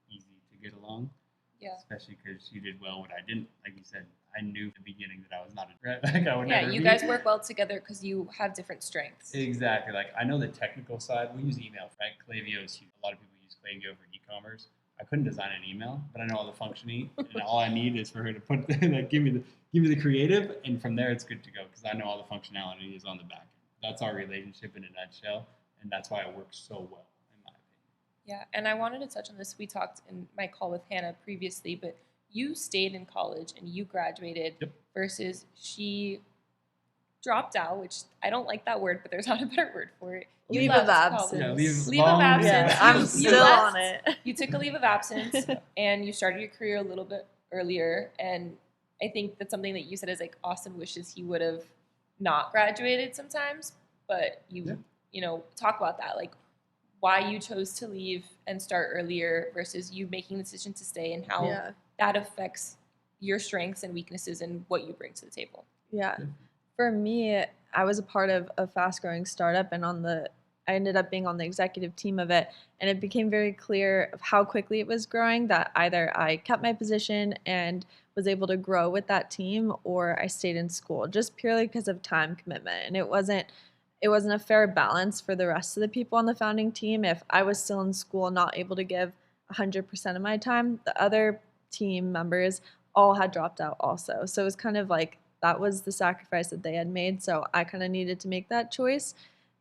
easy to get along. Yeah. Especially because she did well what I didn't. Like you said, I knew at the beginning that I was not a like I would never. Yeah, you guys work well together because you have different strengths. Exactly. Like I know the technical side. We use email, right? Klaviyo is huge. A lot of people use Klaviyo for e-commerce. I couldn't design an email, but I know all the functioning, and all I need is for her to put like give me the creative, and from there it's good to go because I know all the functionality is on the back end. That's our relationship in a nutshell, and that's why it works so well, in my opinion. Yeah, and I wanted to touch on this. We talked in my call with Hannah previously, but you stayed in college and you graduated versus she dropped out, which I don't like that word, but there's not a better word for it. Leave of absence. Yeah, leave of absence. Yeah, I'm still on it. You took a leave of absence and you started your career a little bit earlier. And I think that's something that you said is like Austin wishes he would have not graduated sometimes, but you talk about that, like why you chose to leave and start earlier versus you making the decision to stay, and how that affects your strengths and weaknesses and what you bring to the table. Yeah. For me, I was a part of a fast-growing startup, and I ended up being on the executive team of it, and it became very clear of how quickly it was growing that either I kept my position and was able to grow with that team, or I stayed in school just purely because of time commitment. And it wasn't a fair balance for the rest of the people on the founding team. If I was still in school, not able to give 100% of my time, the other team members all had dropped out also. So it was kind of like that was the sacrifice that they had made. So I kind of needed to make that choice.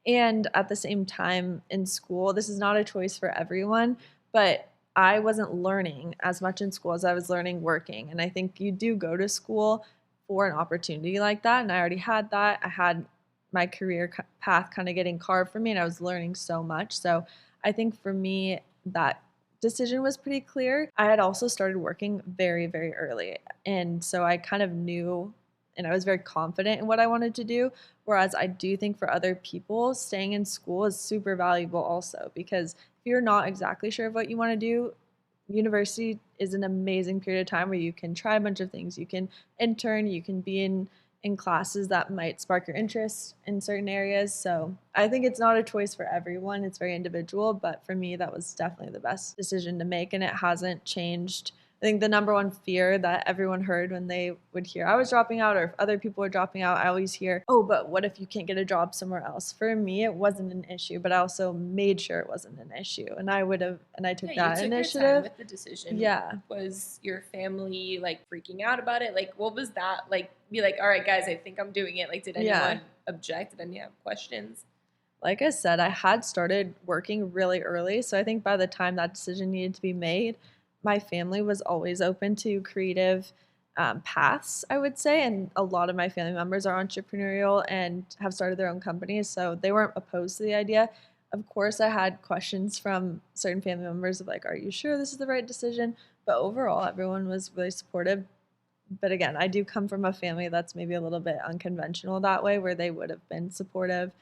And at the same time in school, this is not a choice for everyone, but I wasn't learning as much in school as I was learning working. And I think you do go to school for an opportunity like that. And I already had that. I had my career path kind of getting carved for me, and I was learning so much. So I think for me, that decision was pretty clear. I had also started working very, very early. And so I kind of knew, and I was very confident in what I wanted to do. Whereas I do think for other people, staying in school is super valuable also, because if you're not exactly sure of what you want to do, university is an amazing period of time where you can try a bunch of things. You can intern, you can be in classes that might spark your interest in certain areas. So I think it's not a choice for everyone. It's very individual, but for me, that was definitely the best decision to make, and it hasn't changed. I think the number one fear that everyone heard when they would hear I was dropping out or if other people were dropping out, I always hear, oh, but what if you can't get a job somewhere else? For me, it wasn't an issue, but I also made sure it wasn't an issue. And I took Yeah, that you took initiative. your time with the decision. Yeah. Was your family like freaking out about it? Like, what was that like? Be like, all right, guys, I think I'm doing it. Like, did anyone object? Did anyone have questions? Like I said, I had started working really early. So I think by the time that decision needed to be made, my family was always open to creative paths, I would say. And a lot of my family members are entrepreneurial and have started their own companies. So they weren't opposed to the idea. Of course, I had questions from certain family members of like, are you sure this is the right decision? But overall, everyone was really supportive. But again, I do come from a family that's maybe a little bit unconventional that way, where they would have been supportive,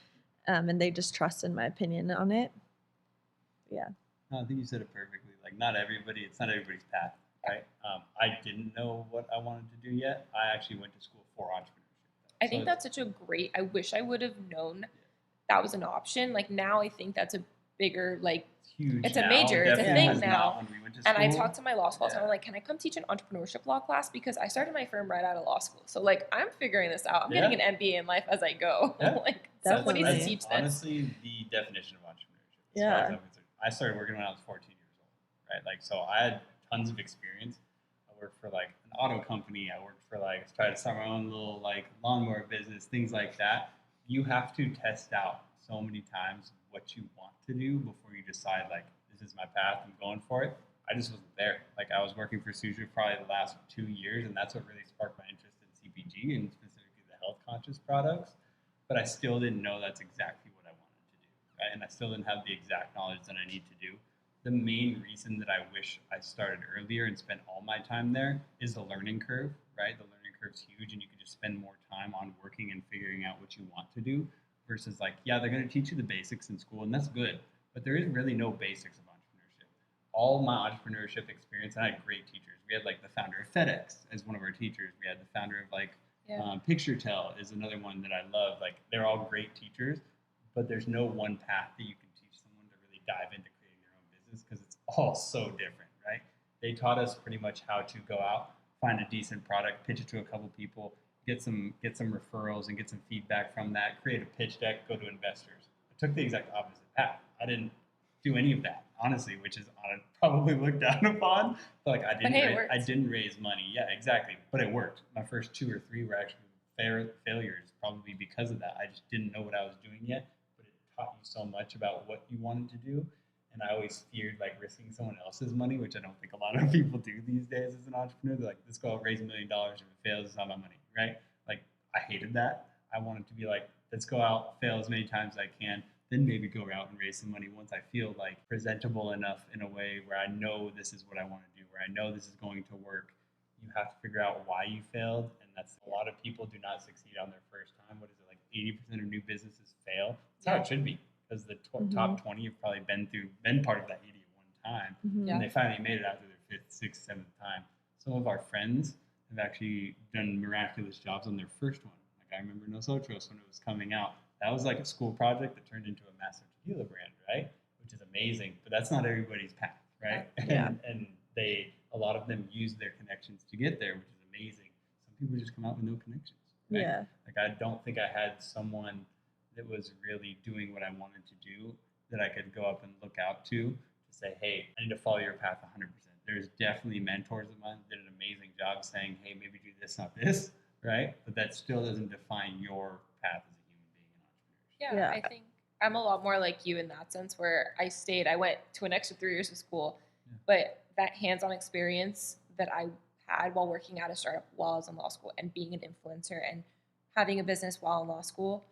and they just trust in my opinion on it. Yeah. No, I think you said it perfectly. Like, it's not everybody's path, right? I didn't know what I wanted to do yet. I actually went to school for entrepreneurship. I think that's such a great. I wish I would have known that was an option. Like now, I think that's a bigger like. Huge. It's a major. It's a thing now. When we went to and I school. talked to my law school, and I'm like, can I come teach an entrepreneurship law class? Because I started my firm right out of law school. So like, I'm figuring this out. I'm getting an MBA in life as I go. Yeah. Like, someone needs to teach this. Honestly, the definition of entrepreneurship. Yeah. I started working when I was 14 years old, right? Like, so I had tons of experience. I worked for like an auto company. I worked for like, tried to start my own little like lawnmower business, things like that. You have to test out so many times what you want to do before you decide like, this is my path, I'm going for it. I just wasn't there. Like I was working for Suja probably the last 2 years, and that's what really sparked my interest in CPG and specifically the health conscious products. But I still didn't know that's exactly what I wanted to do, right? And I still didn't have the exact knowledge that I need to do. The main reason that I wish I started earlier and spent all my time there is the learning curve, right? The learning curve's huge, and you can just spend more time on working and figuring out what you want to do versus like, yeah, they're going to teach you the basics in school, and that's good, but there is really no basics of entrepreneurship. All my entrepreneurship experience, and I had great teachers. We had like the founder of FedEx as one of our teachers. We had the founder of like PictureTell is another one that I love. Like they're all great teachers, but there's no one path that you can teach someone to really dive into creating their own business because it's all so different, right? They taught us pretty much how to go out, find a decent product, pitch it to a couple people, get some referrals and get some feedback from that, create a pitch deck, go to investors. I took the exact opposite path. I didn't do any of that, honestly, which is probably looked down upon. But like I didn't raise money. Yeah, exactly. But it worked. My first 2 or 3 were actually failures, probably because of that. I just didn't know what I was doing yet. But it taught you so much about what you wanted to do. And I always feared like risking someone else's money, which I don't think a lot of people do these days as an entrepreneur. They're like, let's go out, raise $1 million. If it fails, it's not my money, right? Like I hated that. I wanted to be like, let's go out, fail as many times as I can, then maybe go out and raise some money once I feel like presentable enough in a way where I know this is what I want to do, where I know this is going to work. You have to figure out why you failed. And that's a lot of people do not succeed on their first time. What is it, like 80% of new businesses fail? That's how it should be. Because the top 20 have probably been part of that 80 at one time, and they finally made it after their 5th, 6th, 7th time. Some of our friends have actually done miraculous jobs on their first one. Like I remember Nosotros when it was coming out. That was like a school project that turned into a massive tequila brand, right? Which is amazing, but that's not everybody's path, right? Yeah. And a lot of them use their connections to get there, which is amazing. Some people just come out with no connections, right? Yeah. Like I don't think I had someone that was really doing what I wanted to do that I could go up and look out to say, hey, I need to follow your path 100%. There's definitely mentors of mine that did an amazing job saying, hey, maybe do this, not this, right? But that still doesn't define your path as a human being in entrepreneurship. Yeah, I think I'm a lot more like you in that sense where I went to an extra 3 years of school, but that hands-on experience that I had while working at a startup while I was in law school and being an influencer and having a business while in law school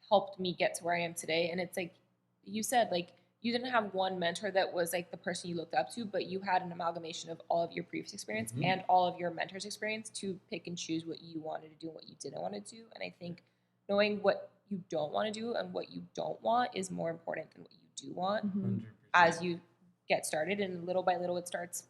helped me get to where I am today. And it's like you said, like you didn't have one mentor that was like the person you looked up to, but you had an amalgamation of all of your previous experience and all of your mentors' experience to pick and choose what you wanted to do and what you didn't want to do. And I think knowing what you don't want to do and what you don't want is more important than what you do want as you get started. And little by little, it starts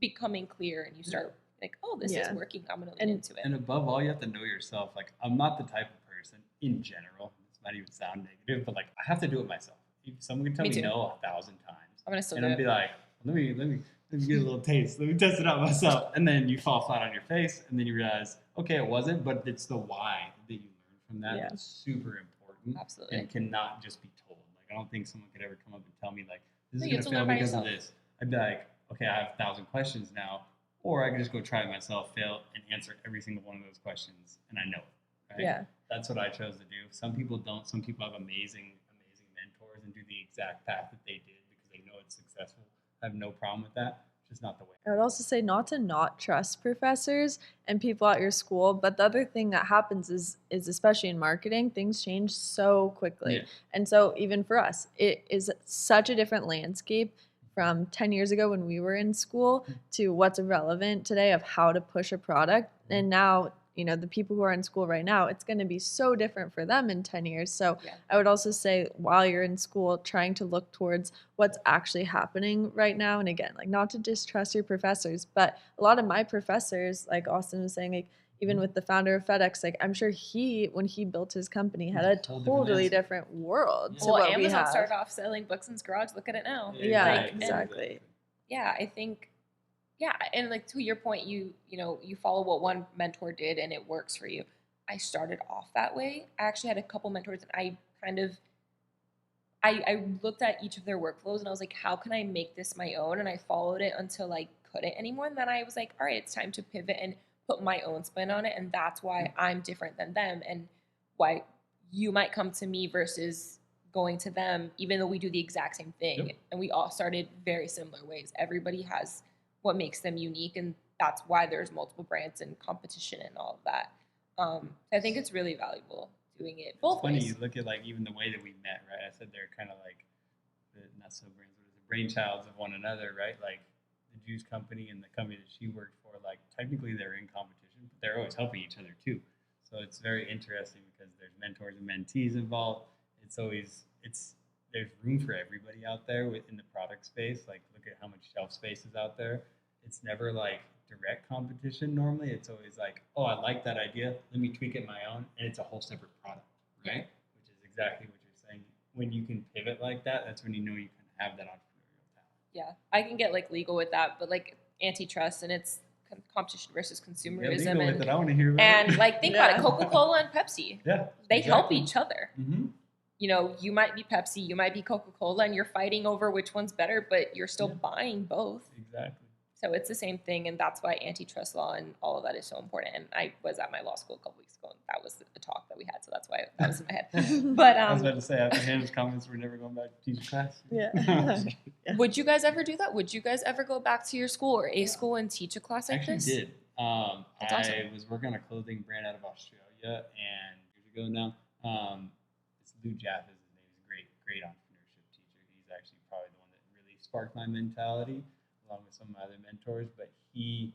becoming clear and you start like, oh, this is working. I'm going to lean into it. And above all, you have to know yourself. Like, I'm not the type of person in general, this might even sound negative, but like, I have to do it myself. If someone can tell me no 1,000 times, I'm going to still and do I'll be like, let me get a little taste. Let me test it out myself. And then you fall flat on your face, and then you realize, okay, it wasn't, but it's the why that you learn from that that's super important. Absolutely. And cannot just be told. Like, I don't think someone could ever come up and tell me, like, this is going to fail because of this. I'd be like, okay, I have 1,000 questions now, or I can just go try it myself, fail, and answer every single one of those questions, and I know it. Right? Yeah. That's what I chose to do. Some people don't. Some people have amazing mentors and do the exact path that they did because they know it's successful. I have no problem with that. It's just not the way. I would also say not to not trust professors and people at your school. But the other thing that happens is especially in marketing, things change so quickly. Yeah. And so even for us, it is such a different landscape from 10 years ago when we were in school to what's relevant today of how to push a product. And now, you know, the people who are in school right now, it's going to be so different for them in 10 years. So I would also say while you're in school, trying to look towards what's actually happening right now. And again, like not to distrust your professors, but a lot of my professors, like Austin was saying, like even with the founder of FedEx, like I'm sure when he built his company, had a totally different world to what we have. Amazon started off selling books in his garage. Look at it now. Yeah, like, exactly. Yeah, I think, and like to your point, you follow what one mentor did and it works for you. I started off that way. I actually had a couple mentors and I kind of, I looked at each of their workflows and I was like, how can I make this my own? And I followed it until I couldn't anymore. And then I was like, all right, it's time to pivot and put my own spin on it. And that's why I'm different than them and why you might come to me versus going to them, even though we do the exact same thing. Yep. And we all started very similar ways. Everybody has what makes them unique. And that's why there's multiple brands and competition and all of that. I think it's really valuable doing it both ways. It's funny, you look at like even the way that we met, right? I said they're kind of like not so brands, but the brainchilds of one another, right? Like the juice company and the company that she worked for, like technically they're in competition, but they're always helping each other too. So it's very interesting because there's mentors and mentees involved. There's room for everybody out there in the product space. Like look at how much shelf space is out there. It's never like direct competition normally. It's always like, oh, I like that idea. Let me tweak it my own. And it's a whole separate product, right? Which is exactly what you're saying. When you can pivot like that, that's when you know you can have that entrepreneurial talent. Yeah, I can get like legal with that, but like antitrust and it's competition versus consumerism. Yeah, with it. I want to hear about and like think about it, Coca-Cola and Pepsi. Yeah, they help each other. Mm-hmm. You know, you might be Pepsi, you might be Coca-Cola, and you're fighting over which one's better, but you're still buying both. Exactly. So it's the same thing, and that's why antitrust law and all of that is so important. And I was at my law school a couple weeks ago, and that was the talk that we had, so that's why that was in my head. But I was about to say, after Hannah's comments, we're never going back to teach class. Yeah. Would you guys ever do that? Would you guys ever go back to your school or a school and teach a class like this? I actually did. That's awesome. I was working on a clothing brand out of Australia, and years ago now, it's Lou Jaff is his name. He's a great entrepreneurship teacher. He's actually probably the one that really sparked my mentality, along with some of my other mentors. But he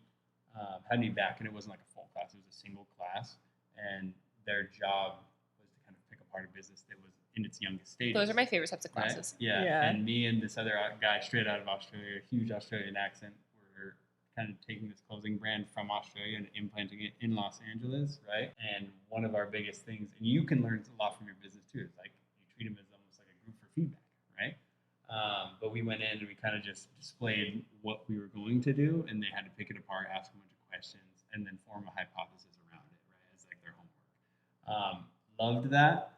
had me back, and it wasn't like a full class; it was a single class, and their job was to kind of pick apart a business that was in its youngest stages. Those are my favorite types of classes. Right? Yeah, and me and this other guy straight out of Australia, huge Australian accent, were kind of taking this clothing brand from Australia and implanting it in Los Angeles, right? And one of our biggest things, and you can learn a lot from your business too, is like you treat them as almost like a group for feedback, right? But we went in and we kind of just displayed what we were going to do, and they had to pick it apart, ask a bunch of questions, and then form a hypothesis around it, right? As like their homework. Loved that.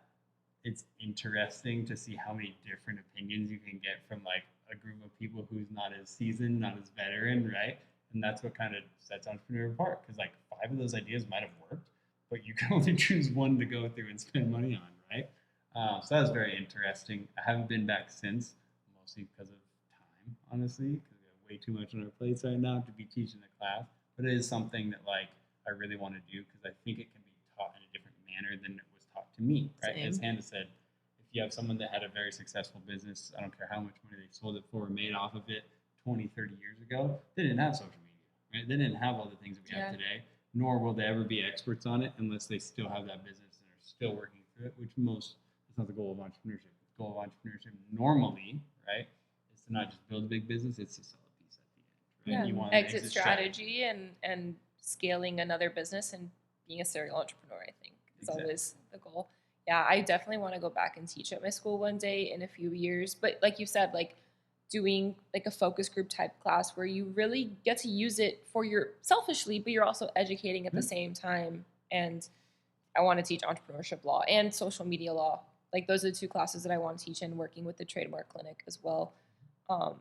It's interesting to see how many different opinions you can get from like a group of people who's not as seasoned, not as veteran, right? And that's what kind of sets Entrepreneur apart, because like 5 of those ideas might have worked, but you can only choose one to go through and spend money on, right? So that was very interesting. I haven't been back since, mostly because of time, honestly, because we have way too much on our plates right now to be teaching the class. But it is something that like I really want to do because I think it can be taught in a different manner than it was taught to me, right? Same. As Hannah said, if you have someone that had a very successful business, I don't care how much money they sold it for or made off of it 20, 30 years ago, they didn't have social media, right? They didn't have all the things that we have today, nor will they ever be experts on it unless they still have that business and are still working through it, which that's not the goal of entrepreneurship. The goal of entrepreneurship normally, right, is to not just build a big business, it's to sell a piece at the end, Yeah, You want an exit strategy and scaling another business and being a serial entrepreneur, I think, is Exactly. always the goal. Yeah, I definitely want to go back and teach at my school one day in a few years. But like you said, like doing like a focus group type class where you really get to use it for your selfishly, but you're also educating at the same time. And I want to teach entrepreneurship law and social media law. Like those are the two classes that I want to teach, and working with the trademark clinic as well. Um,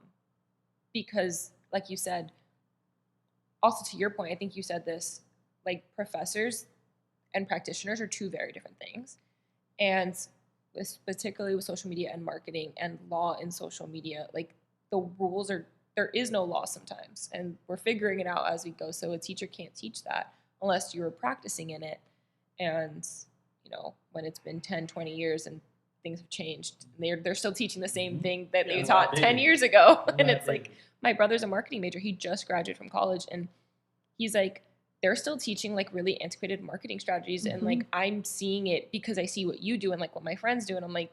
because like you said, also to your point, I think you said this, like professors and practitioners are two very different things. And particularly with social media and marketing and law in social media, like the rules are, there is no law sometimes. And we're figuring it out as we go. So a teacher can't teach that unless you're practicing in it. And, you know, when it's been 10, 20 years and things have changed, and they're still teaching the same thing that they taught 10 years ago. And it's like, my brother's a marketing major. He just graduated from college, and he's like, they're still teaching like really antiquated marketing strategies. And like, I'm seeing it because I see what you do and like what my friends do. And I'm like,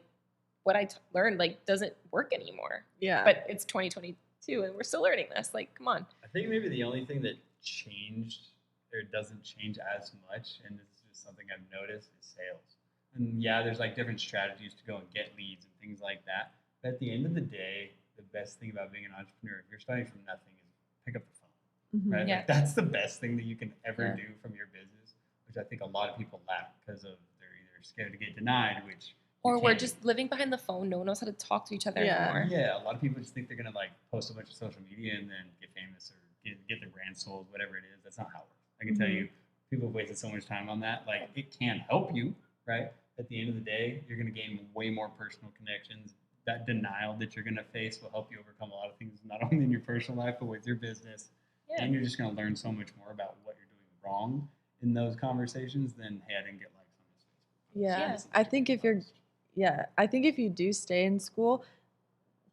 what I learned like doesn't work anymore. Yeah. But it's 2022 and we're still learning this. Like, come on. I think maybe the only thing that changed or doesn't change as much, and this is just something I've noticed, is sales. And yeah, there's like different strategies to go and get leads and things like that. But at the end of the day, the best thing about being an entrepreneur, if you're starting from nothing, is pick up the phone. Right? Yeah. Like that's the best thing that you can ever do from your business, which I think a lot of people lack because of they're either scared to get denied, which or we're just living behind the phone. No one knows how to talk to each other anymore. Yeah, a lot of people just think they're gonna like post a bunch of social media and then get famous or get their brand sold, whatever it is. That's not how it works. I can tell you, people have wasted so much time on that. Like it can help you, right? At the end of the day, you're gonna gain way more personal connections. That denial that you're gonna face will help you overcome a lot of things, not only in your personal life but with your business. Yeah. And you're just going to learn so much more about what you're doing wrong in those conversations than, hey, I didn't get likes on this Facebook. Yeah. I think if you do stay in school,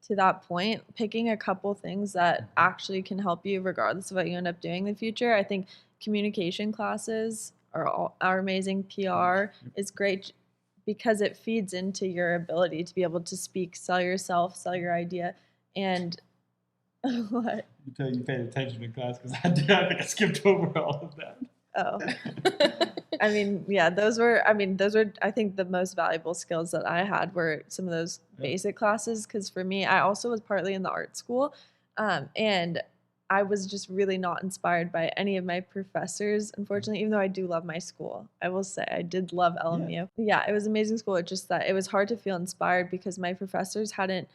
to that point, picking a couple things that actually can help you regardless of what you end up doing in the future. I think communication classes are amazing. PR is great because it feeds into your ability to be able to speak, sell yourself, sell your idea. And what? You tell you paid attention in class because I think I skipped over all of that. Oh. I mean, yeah, those were, I think the most valuable skills that I had were some of those basic classes. Because for me, I also was partly in the art school. And I was just really not inspired by any of my professors, unfortunately, even though I do love my school. I will say I did love LMU. Yeah, it was an amazing school. It's just that it was hard to feel inspired because my professors hadn't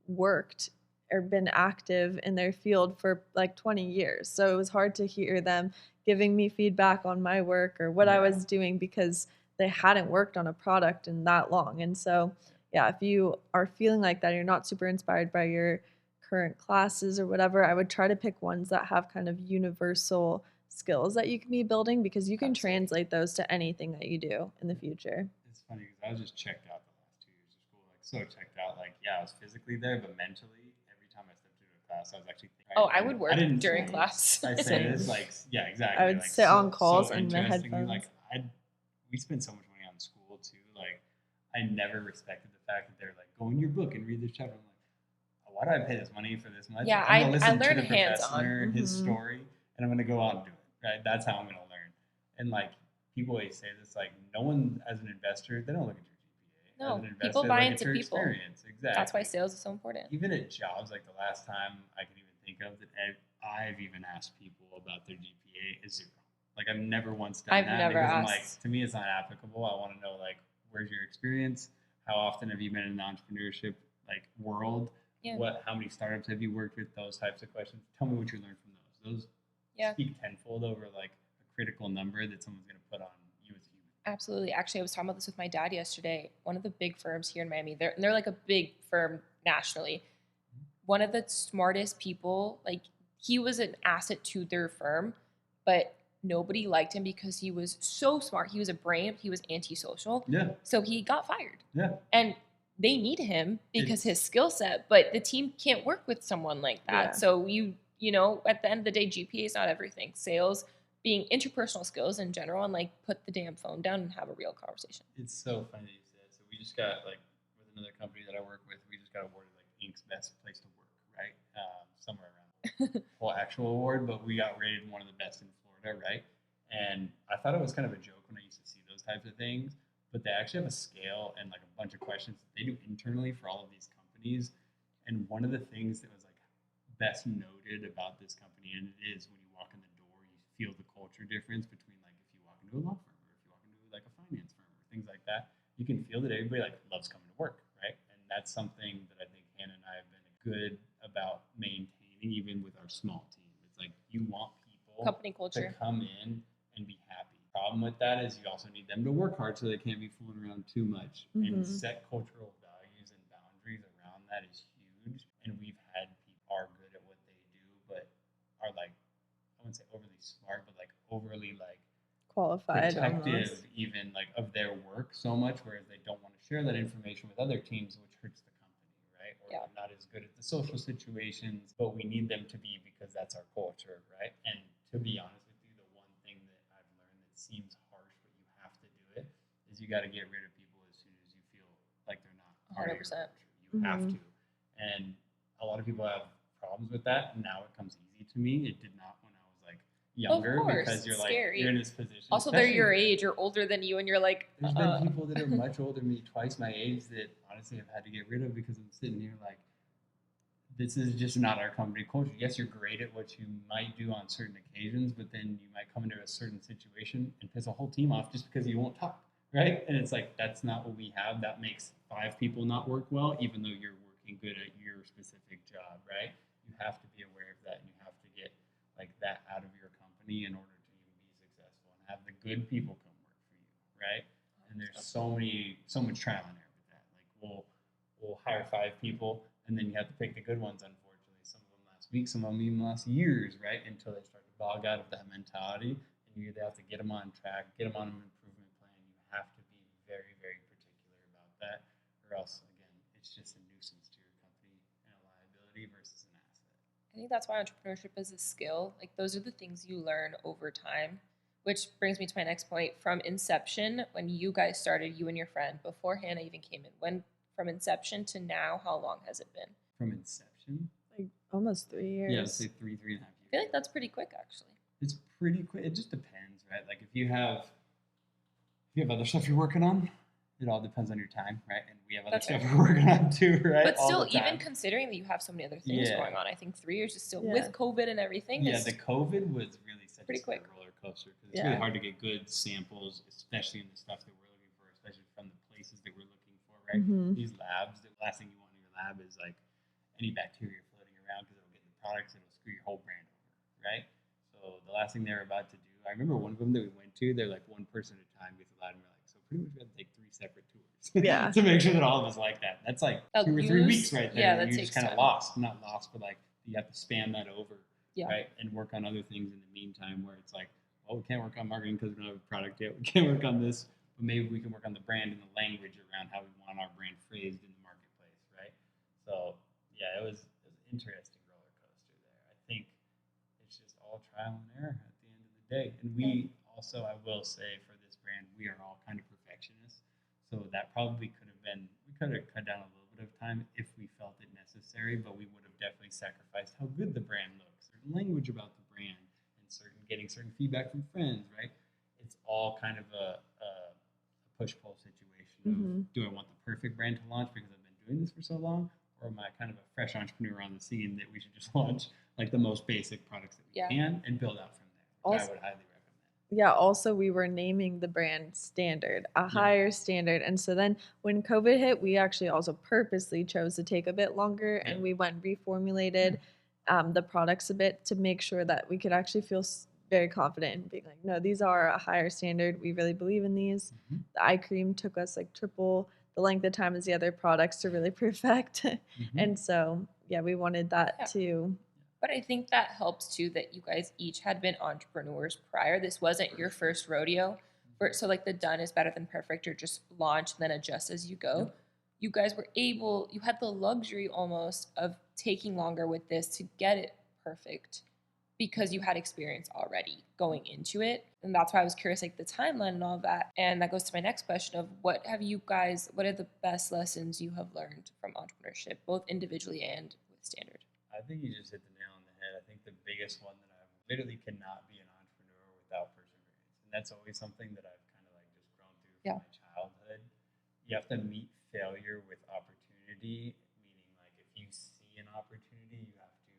worked or been active in their field for like 20 years. So it was hard to hear them giving me feedback on my work or what I was doing because they hadn't worked on a product in that long. And so, yeah, if you are feeling like that, you're not super inspired by your current classes or whatever, I would try to pick ones that have kind of universal skills that you can be building because you can translate those to anything that you do in the future. It's funny because I was just checked out the last 2 years of school, like so checked out. Like, yeah, I was physically there, but mentally, time I stepped into a class, I was actually thinking. Oh, I would work during class. I say this like, yeah, exactly. I would like, sit on calls and my headphones. Like, we spend so much money on school too. Like, I never respected the fact that they're like, go in your book and read this chapter. I'm like, why do I pay this money for this much? Yeah, I'm gonna listen I learned to the professor, his hands-on. story, and I'm gonna go out and do it. Right? That's how I'm gonna learn. And like, people always say this, like, no one as an investor, they don't look at your GPA. No, as an investor, people buy into people. Experience. Exactly. That's why sales is so important. Even at jobs, like the last time I can even think of that I've even asked people about their GPA is 0. Like I've never once done that never because asked. I'm like, to me, it's not applicable. I want to know like, where's your experience? How often have you been in the entrepreneurship like world? Yeah. How many startups have you worked with? Those types of questions. Tell me what you learned from those. Those speak tenfold over like a critical number that someone's going to put on you as a human. Absolutely. Actually, I was talking about this with my dad yesterday. One of the big firms here in Miami, they're like a big firm nationally. One of the smartest people, like he was an asset to their firm, but nobody liked him because he was so smart. He was a brain. He was antisocial. Yeah. So he got fired. Yeah. And they need him because his skill set, but the team can't work with someone like that. Yeah. So you know, at the end of the day, GPA is not everything. Sales, being interpersonal skills in general, and like put the damn phone down and have a real conversation. It's so funny that you said. So we just got like with another company that I work with, we just got awarded like Inc.'s best place to work, right? Somewhere around. full actual award, but we got rated one of the best in Florida, right? And I thought it was kind of a joke when I used to see those types of things, but they actually have a scale and like a bunch of questions that they do internally for all of these companies. And one of the things that was like best noted about this company, and it is when you walk in the door, you feel the culture difference between like if you walk into a law firm or if you walk into like a finance firm or things like that. You can feel that everybody like loves coming to work, right? And that's something that I think Hannah and I have been good about maintaining, even with our small team. It's like you want people Company to culture. come in and be happy. Problem with that is you also need them to work hard, so they can't be fooling around too much. And set cultural values and boundaries around that is huge. And we've had people are good at what they do, but are like, I wouldn't say overly smart, but like overly like Qualified protective almost. even like of their work so much, whereas they don't want to share that information with other teams, which hurts the company, right? Or Yeah. they're not as good at the social situations, but we need them to be because that's our culture, right? And to be honest with you, the one thing that I've learned that seems harsh, but you have to do it, is you got to get rid of people as soon as you feel like they're not part of your 100%. culture. You have to. And a lot of people have problems with that. Now it comes easy to me. It did not when I was like younger, course, because you're it's like scary. you're in this position. Also, they're especially- your age or older than you, and you're like, There's been people that are much older than me, twice my age, that honestly have had to get rid of because I'm sitting here like, this is just not our company culture. Yes, you're great at what you might do on certain occasions, but then you might come into a certain situation and piss a whole team off just because you won't talk, right? And it's like, that's not what we have. That makes 5 people not work well, even though you're working good at your specific job, right? You have to be aware of that, and you have to get like that out of your company in order to even be successful and have the good people come work for you, right? And there's so much trial and error with that. Like we'll hire 5 people, and then you have to pick the good ones. Unfortunately, some of them last week, some of them even last years, right? Until they start to bog out of that mentality, and you either have to get them on track, get them on an improvement plan. You have to be very, very particular about that, or else again, it's just a nuisance to your company and a liability versus an asset. I think that's why entrepreneurship is a skill. Like those are the things you learn over time, which brings me to my next point. From inception, when you guys started, you and your friend, before Hannah even came in, when from inception to now, how long has it been? From inception, Like almost 3 years. yeah, I'd say 3.5 years. I feel like that's pretty quick, actually. It's pretty quick. It just depends, right? Like if you have other stuff you're working on, it all depends on your time, right? And we have other That's stuff right. we're working on too, right? But All still, the time. even considering that you have so many other things Yeah. going on, I think 3 years is still, Yeah. with COVID and everything, Yeah, is the COVID was really such pretty a quick. roller coaster, because it's really Yeah. hard to get good samples, especially in the stuff that we're looking for, especially from the places that we're looking for, right? These labs, the last thing you want in your lab is like any bacteria floating around, because it'll get in the products, it'll screw your whole brand over, right? So the last thing they're about to do, I remember one of them that we went to, they're like one person at a time gets allowed, and we're like, so pretty much we have to take 3 separate tours Yeah. to make sure that all of us like that. That's like They'll 2 or 3 use- weeks right there. yeah, and that you're takes just kind of time. lost, not lost, but like you have to span that over, Yeah. right? And work on other things in the meantime, where it's like, well, we can't work on marketing because we don't have a product yet. We can't work on this, but maybe we can work on the brand and the language around how we want our brand phrased in the marketplace, right? So yeah, it was an interesting roller coaster there. I think it's just all trial and error at the end of the day. And we also, I will say, for this brand, we are all kind of perfectionists. So that probably could have been, we could have cut down a little bit of time if we felt it necessary, but we would have definitely sacrificed how good the brand looks, certain language about the brand, and getting certain feedback from friends, right? It's all kind of a push-pull situation of, do I want the perfect brand to launch because I've been doing this for so long, or am I kind of a fresh entrepreneur on the scene that we should just launch like the most basic products that we can and build out from there, which I would highly recommend. Yeah, also we were naming the brand Standard, a higher standard. And so then when COVID hit, we actually also purposely chose to take a bit longer, and we went and reformulated the products a bit to make sure that we could actually feel very confident in being like, no, these are a higher standard. We really believe in these. The eye cream took us like triple the length of time as the other products to really perfect. And so, yeah, we wanted that too. But I think that helps too, that you guys each had been entrepreneurs prior. This wasn't your first rodeo. So like the done is better than perfect, or just launch and then adjust as you go. You guys were able, you had the luxury almost of taking longer with this to get it perfect, because you had experience already going into it. And that's why I was curious, like the timeline and all of that. And that goes to my next question of what are the best lessons you have learned from entrepreneurship, both individually and with Standard? I think you just hit the nail on the head. I I think the biggest one that I literally cannot be an entrepreneur without perseverance. And that's always something that I've kind of like just grown through from Yeah. my childhood. You have to meet failure with opportunity, meaning like if you see an opportunity, you have to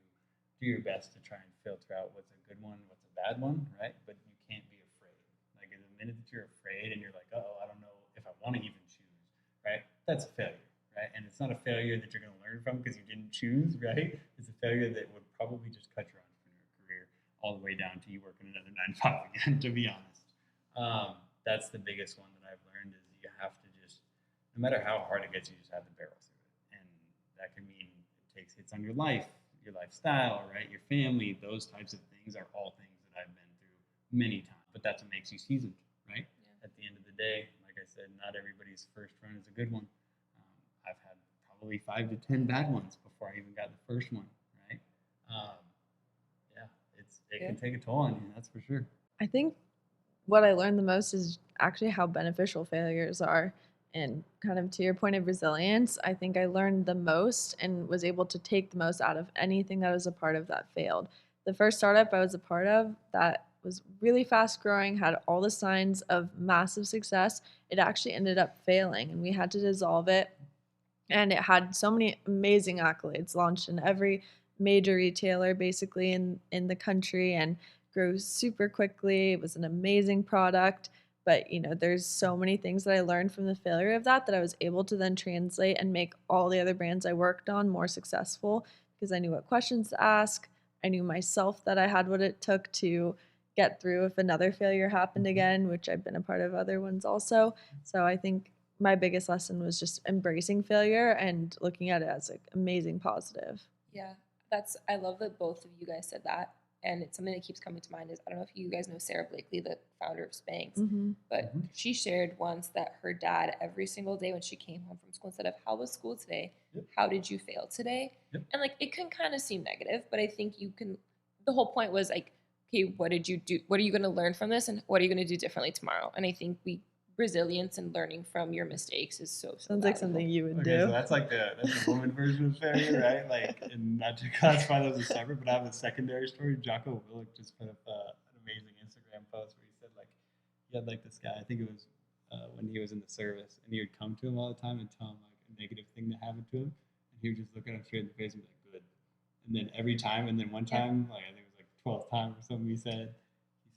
do your best to try and filter out what's a good one, what's a bad one, right? But you can't be afraid. Like the minute that you're afraid and you're like, oh, I don't know if I want to even choose, right? That's a failure, right? And it's not a failure that you're going to learn from because you didn't choose, right? It's a failure that would probably just cut your entrepreneur career all the way down to you working another 9 to 5 again, to be honest. That's the biggest one that I've learned is you have to just, no matter how hard it gets, you just have to barrel through it. And that can mean it takes hits on your life, your lifestyle, right? Your family, those types of things are all things that I've been through many times. But that's what makes you seasoned, right? Yeah. At the end of the day, like I said, not everybody's first run is a good one. I've had probably 5 to 10 bad ones before I even got the first one, right? Yeah, it can take a toll on you, that's for sure. I think what I learned the most is actually how beneficial failures are. And kind of to your point of resilience, I think I learned the most and was able to take the most out of anything that was a part of that failed. The first startup I was a part of that was really fast growing, had all the signs of massive success, it actually ended up failing and we had to dissolve it. And it had so many amazing accolades, launched in every major retailer basically in the country and grew super quickly. It was an amazing product. But there's so many things that I learned from the failure of that I was able to then translate and make all the other brands I worked on more successful because I knew what questions to ask. I knew myself that I had what it took to get through if another failure happened again, which I've been a part of other ones also. So I think my biggest lesson was just embracing failure and looking at it as an amazing positive. Yeah, I love that both of you guys said that. And it's something that keeps coming to mind is, I don't know if you guys know Sarah Blakely, the founder of Spanx, but she shared once that her dad, every single day when she came home from school, instead of how was school today, how did you fail today? And like, it can kind of seem negative, but I think the whole point was like, okay, what did you do? What are you going to learn from this? And what are you going to do differently tomorrow? And I think resilience and learning from your mistakes is so sounds like something you would do. So that's the woman version of failure, right? Like, and not to classify those as separate, but I have a secondary story. Jocko Willick just put up an amazing Instagram post where he said like he had like this guy, I think it was when he was in the service, and he would come to him all the time and tell him like a negative thing that happened to him, and he would just look at him straight in the face and be like, good. And then every time, and then one time, like I think it was like 12th time or something, he said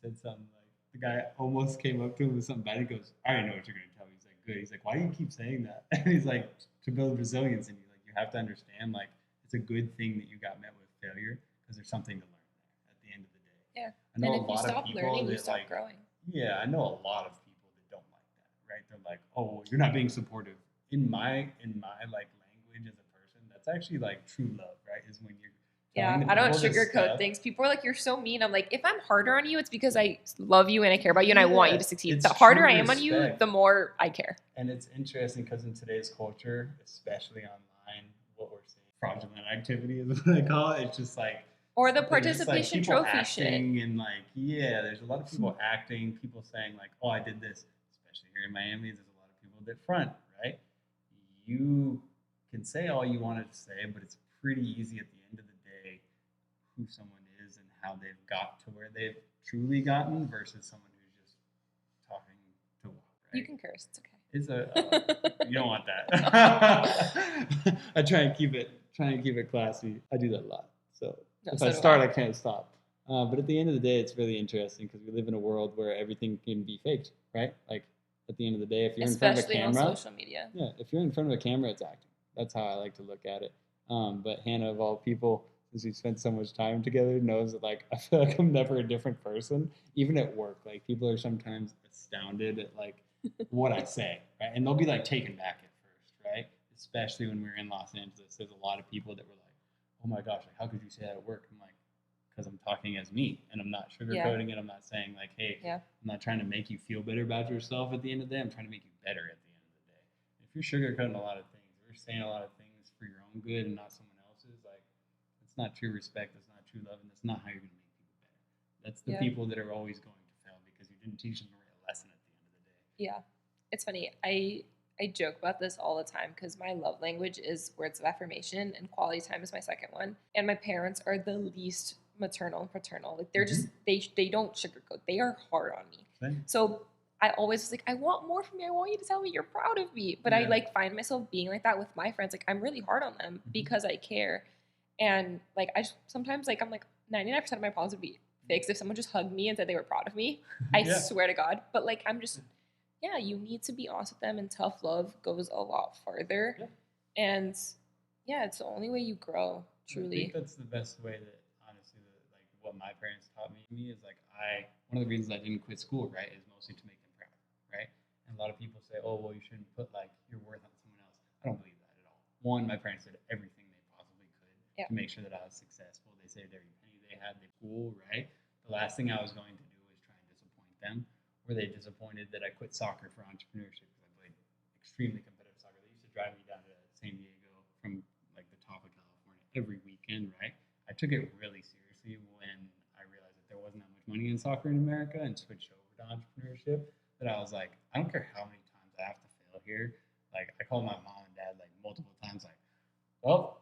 something like, the guy almost came up to him with something bad. He goes, I already know what you're going to tell me. He's like, good. He's like, why do you keep saying that? And he's like, to build resilience in you. Like, you have to understand, like, it's a good thing that you got met with failure because there's something to learn there at the end of the day. Yeah. I know and if you stop learning, you stop growing. Yeah, I know a lot of people that don't like that, right? They're like, oh, you're not being supportive. In my like language as a person, that's actually like true love, right? Is when you're I don't sugarcoat things. People are like, you're so mean. I'm like, if I'm harder on you, it's because I love you and I care about you and I want you to succeed. The harder I am on you, the more I care. And it's interesting because in today's culture, especially online, what we're seeing, fraudulent activity is what I call it. It's just like, or the participation like trophy shit. And like, yeah, there's a lot of people acting, people saying like, oh, I did this. Especially here in Miami, there's a lot of people that front, right? You can say all you wanted to say, but it's pretty easy at the end of the day who someone is and how they've got to where they've truly gotten versus someone who's just talking to walk, right? You can curse, it's okay. You don't want that. I try and keep it classy. I do that a lot. So if I start, I can't stop. But at the end of the day, it's really interesting because we live in a world where everything can be faked, right? Like at the end of the day, if you're in front of a camera, especially on social media. Yeah, if you're in front of a camera, it's acting. That's how I like to look at it. But Hannah, of all people, since we've spent so much time together, knows that like I feel like I'm never a different person, even at work. Like people are sometimes astounded at like what I say, right? And they'll be like taken back at first, right? Especially when we were in Los Angeles, there's a lot of people that were like, "Oh my gosh, like how could you say that at work?" I'm like, because I'm talking as me, and I'm not sugarcoating it. I'm not saying like, "Hey, I'm not trying to make you feel better about yourself." At the end of the day, I'm trying to make you better at the end of the day. If you're sugarcoating a lot of things, if you're saying a lot of things for your own good and not someone else's, like it's not true respect. That's not true love, and that's not how you're going to make people better. That's the people that are always going to fail because you didn't teach them the right lesson at the end of the day. Yeah, it's funny. I joke about this all the time because my love language is words of affirmation and quality time is my second one. And my parents are the least maternal and paternal. Like they're just they don't sugarcoat. They are hard on me. Same. So I always was like, I want more from you. I want you to tell me you're proud of me. But I like find myself being like that with my friends. Like I'm really hard on them because I care. And like I just, sometimes like I'm like 99% of my problems would be fixed if someone just hugged me and said they were proud of me. I swear to God. But like I'm just, you need to be honest with them, and tough love goes a lot farther. Yeah. And it's the only way you grow, truly. I think that's the best way that, honestly, like what my parents taught me is like one of the reasons I didn't quit school, right, is mostly to make them proud, right? And a lot of people say, oh, well, you shouldn't put like your worth on someone else. I don't believe that at all. One, my parents did everything they possibly could to make sure that I was successful. They saved every penny they had. They school, right? The last thing I was going to do was try and disappoint them. Were they disappointed that I quit soccer for entrepreneurship because I played extremely competitive soccer? They used to drive me down to San Diego from like the top of California every weekend, right? I took it really seriously when I realized that there wasn't that much money in soccer in America and switched over to entrepreneurship. That I was like, I don't care how many times I have to fail here. Like I called my mom and dad like multiple times, like, well,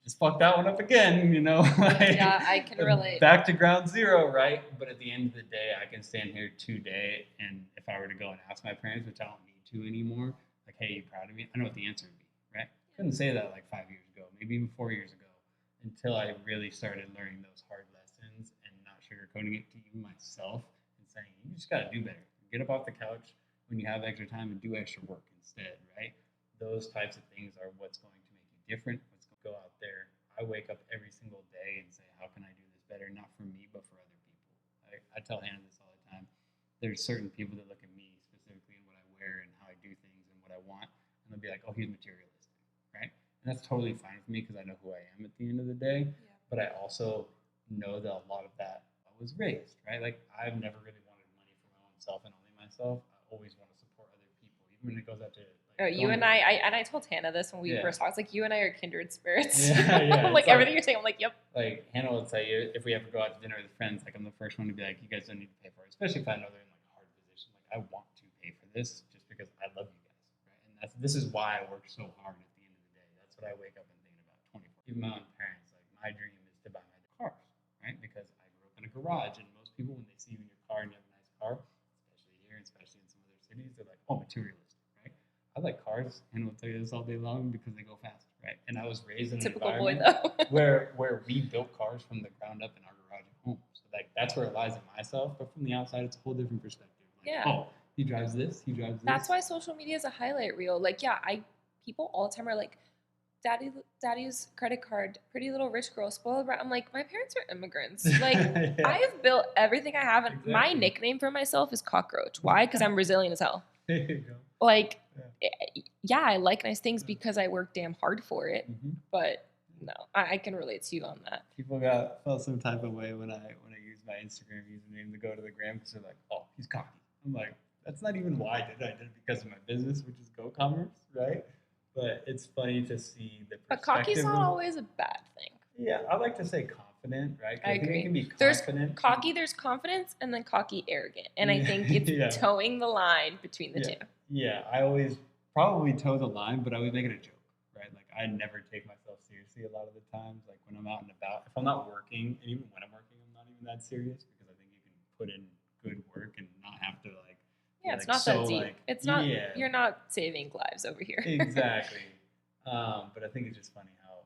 just fuck that one up again, you know? Like, I can relate. Back to ground zero, right? But at the end of the day, I can stand here today, and if I were to go and ask my parents, which I don't need to anymore, like, hey, you proud of me? I know what the answer would be, right? Couldn't say that like 5 years ago, maybe even 4 years ago, until I really started learning those hard lessons and not sugarcoating it to you myself and saying, you just got to do better. Get up off the couch when you have extra time and do extra work instead, right? Those types of things are what's going to make you different. What's going to go out there. I wake up every single day and say, how can I do this better? Not for me, but for other people. I tell Hannah this all the time. There's certain people that look at me specifically in what I wear and how I do things and what I want, and they'll be like, oh, he's materialistic, right? And that's totally fine with me because I know who I am at the end of the day. But I also know that a lot of that I was raised, right? Like I've never really wanted money for my own self and only myself. I always want to support other people, even when it goes out to you and I told Hannah this when we first talked. It's like you and I are kindred spirits. Like everything you're saying, I'm like, yep. Like Hannah will tell you if we ever go out to dinner with friends, like I'm the first one to be like, you guys don't need to pay for it, especially if I know they're in like a hard position. Like I want to pay for this just because I love you guys, right? And this is why I work so hard at the end of the day. That's what I wake up and thinking about 24. Even my own parents, like my dream is to buy my cars, right? Because I grew up in a garage, and most people when they see you in your car and you have a nice car, especially here, and especially in some other cities, they're like, oh, materialistic. I like cars, and we'll tell you this all day long because they go fast, right? And I was raised in an typical boy environment though, where we built cars from the ground up in our garage at home. So like that's where it lies in myself, but from the outside, it's a whole different perspective. Like, oh, he drives this, he drives this. That's why social media is a highlight reel. Like, people all the time are like, daddy's credit card, pretty little rich girl, spoiled brat. I'm like, my parents are immigrants. Like, I have built everything I have, and my nickname for myself is Cockroach. Why? Because I'm Brazilian as hell. There you go. Like, I like nice things because I work damn hard for it. But no, I can relate to you on that. People felt some type of way when I used my Instagram username to go to the gram because they're like, oh, he's cocky. I'm like, that's not even why I did it. I did it because of my business, which is GoCommerce, right? But it's funny to see the perspective. But cocky's not always a bad thing. Yeah, I like to say confident, right? I agree. You can be there's confident. Cocky, there's confidence, and then cocky arrogant. And I think it's towing the line between the two. Yeah, I always probably toe the line, but I always make it a joke, right? Like I never take myself seriously a lot of the times. Like when I'm out and about, if I'm not working, and even when I'm working, I'm not even that serious because I think you can put in good work and not have to like. Yeah, it's not that deep. It's not. You're not saving lives over here. Exactly. But I think it's just funny how,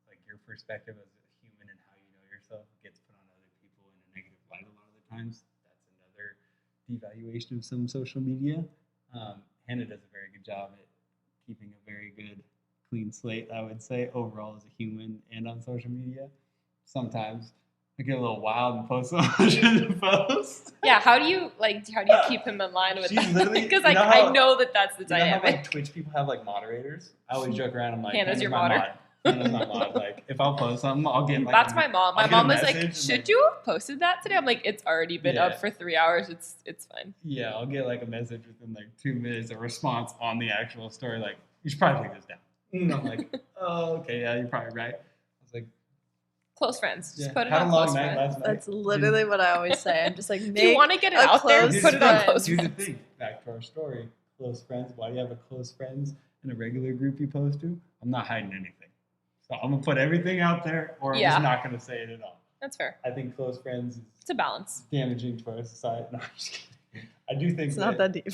like, your perspective as a human and how you know yourself gets put on other people in a negative light a lot of the times. That's another devaluation of some social media. Hannah does a very good job at keeping a very good, clean slate, I would say, overall as a human and on social media. Sometimes I get a little wild and post 100 posts. Yeah, how do you keep him in line with that? Because like I know that's the dynamic. You know how like Twitch people have like moderators? I always joke around. I'm like, Hannah's your mod. Hannah's my mod. Like if I'll post something, I'll get like. That's my mom. My mom was like, "Should you have posted that today?" I'm like, "It's already been up for 3 hours. It's fine." Yeah, I'll get like a message within like 2 minutes, a response on the actual story, like, "You should probably take this down." And I'm like, "Oh, okay, yeah, you're probably right." I was like. Close friends. Just put it on close friends. That's literally what I always say. I'm just like, do you want to get it out there? Put it on close friends. Here's the thing. Back to our story. Close friends. Why do you have a close friends and a regular group you post to? I'm not hiding anything. So I'm going to put everything out there or I'm just not going to say it at all. That's fair. I think close friends is It's a balance. damaging to our society. No, I'm just kidding. I do think It's not that deep.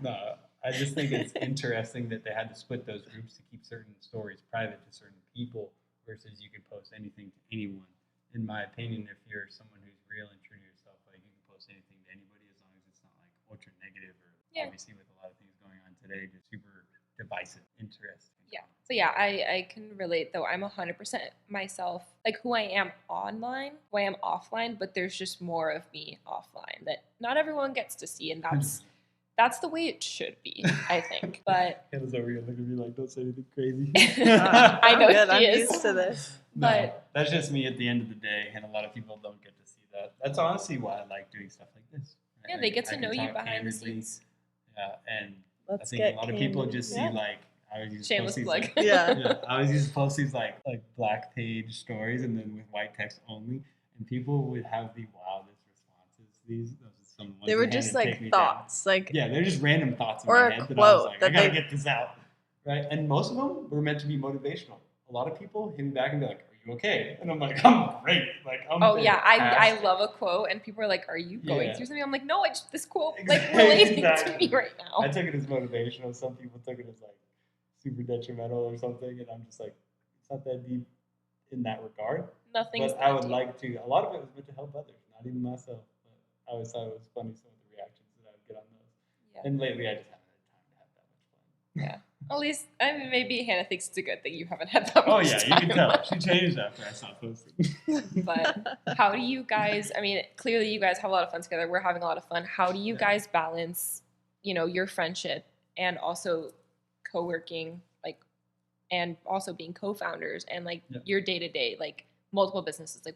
no, I just think it's interesting that they had to split those groups to keep certain stories private to certain people versus you could post anything to anyone. In my opinion, if you're someone who's real and true to yourself, like you can post anything to anybody as long as it's not like ultra negative or obviously with a lot of things going on today, just super divisive, interesting. Yeah. So yeah, I can relate though. I'm 100% myself, like who I am online, who I am offline, but there's just more of me offline that not everyone gets to see, and that's the way it should be, I think. But Hannah's over here looking at me like, don't say anything crazy. I know good. she I'm is. used to this. But that's just me at the end of the day, and a lot of people don't get to see that. That's honestly why I like doing stuff like this. Right? yeah, they get to know you behind the scenes. Yeah, and Let's I think get a lot of people just see like I always use Shameless posties plug. like, Yeah. I always use posties like black page stories and then with white text only, and people would have the wildest responses. Those are some ones They were that just had to like take me thoughts, down. like Yeah, they're just random thoughts in or my a head that I was quote like, that I gotta they- get this out, right? And most of them were meant to be motivational. A lot of people hit me back and be like, "Are you okay?" And I'm like, "I'm great." Like, I'm Oh yeah, I fantastic. love a quote, and people are like, "Are you going Yeah. through something?" I'm like, "No, this quote Exactly. relating to me right now." I took it as motivational. Some people took it as like super detrimental or something, and I'm just like, it's not that deep in that regard. Nothing's But I that would deep. like to. A lot of it was meant to help others, not even myself. But I always thought it was funny some of the reactions that I would get on those. Yeah. And lately, I just haven't had time to have that much fun. Yeah. At least, I mean, maybe Hannah thinks it's a good thing you haven't had that Oh much yeah, time. you can tell. She changed after I stopped posting. But how do you guys, I mean, clearly you guys have a lot of fun together. We're having a lot of fun. How do you guys balance, your friendship and also co-working, like, and also being co-founders and like your day-to-day, like multiple businesses? Like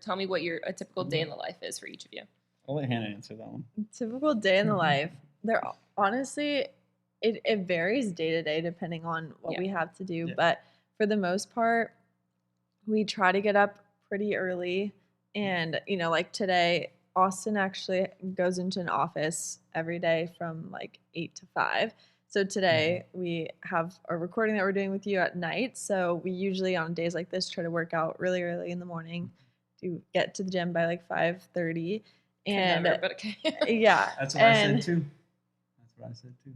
tell me what a typical day in the life is for each of you. I'll let Hannah answer that one. typical day in the life. There honestly, it varies day to day depending on what we have to do. Yeah. But for the most part, we try to get up pretty early. And, like today, Austin actually goes into an office every day from like 8 to 5. So today we have a recording that we're doing with you at night. So we usually on days like this try to work out really early in the morning to get to the gym by like 5:30. And Never, but okay. yeah. That's what I said too.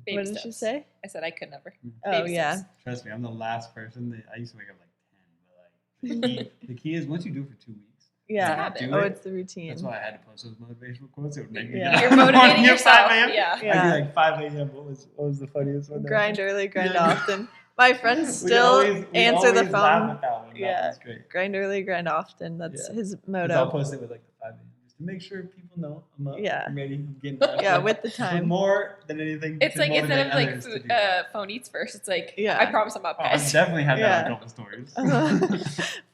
Baby What did steps. you say? I said I could never. Oh, Baby yeah. steps. Trust me, I'm the last person that I used to wake up like 10. But like the key is once you do it for 2 weeks. Yeah. habit. It's the routine. That's why I had to post those motivational quotes. It would make me Yeah. get You're up in the motivating morning at yourself. 5 a.m. Yeah. I'd be like 5 a.m. What was the funniest one? Grind early, grind often. My friends We still always answer the laugh phone. at that one. Yeah. That was great. Grind early, grind often. That's his 'Cause I'll motto. post it with like the 5 a.m. just to make sure people know I'm up. Yeah. I'm ready. I'm getting out. Yeah, with the But time. more than anything, It's to like instead of motivate like others to food, do that. phone eats first, it's like, Yeah. I promise I'm up, Oh, I've guys. definitely had that Yeah. on a couple stories.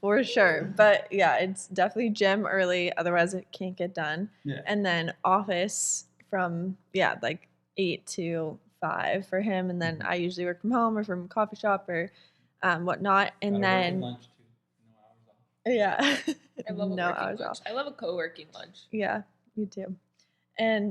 For sure. But yeah, it's definitely gym early. Otherwise, it can't get done. Yeah. And then office from, like 8 to 5 for him. And then I usually work from home or from a coffee shop or whatnot. And Gotta work at then, lunch too. No hours off. yeah. I love a no working hours lunch. off. I love a co-working lunch. Yeah, me too. And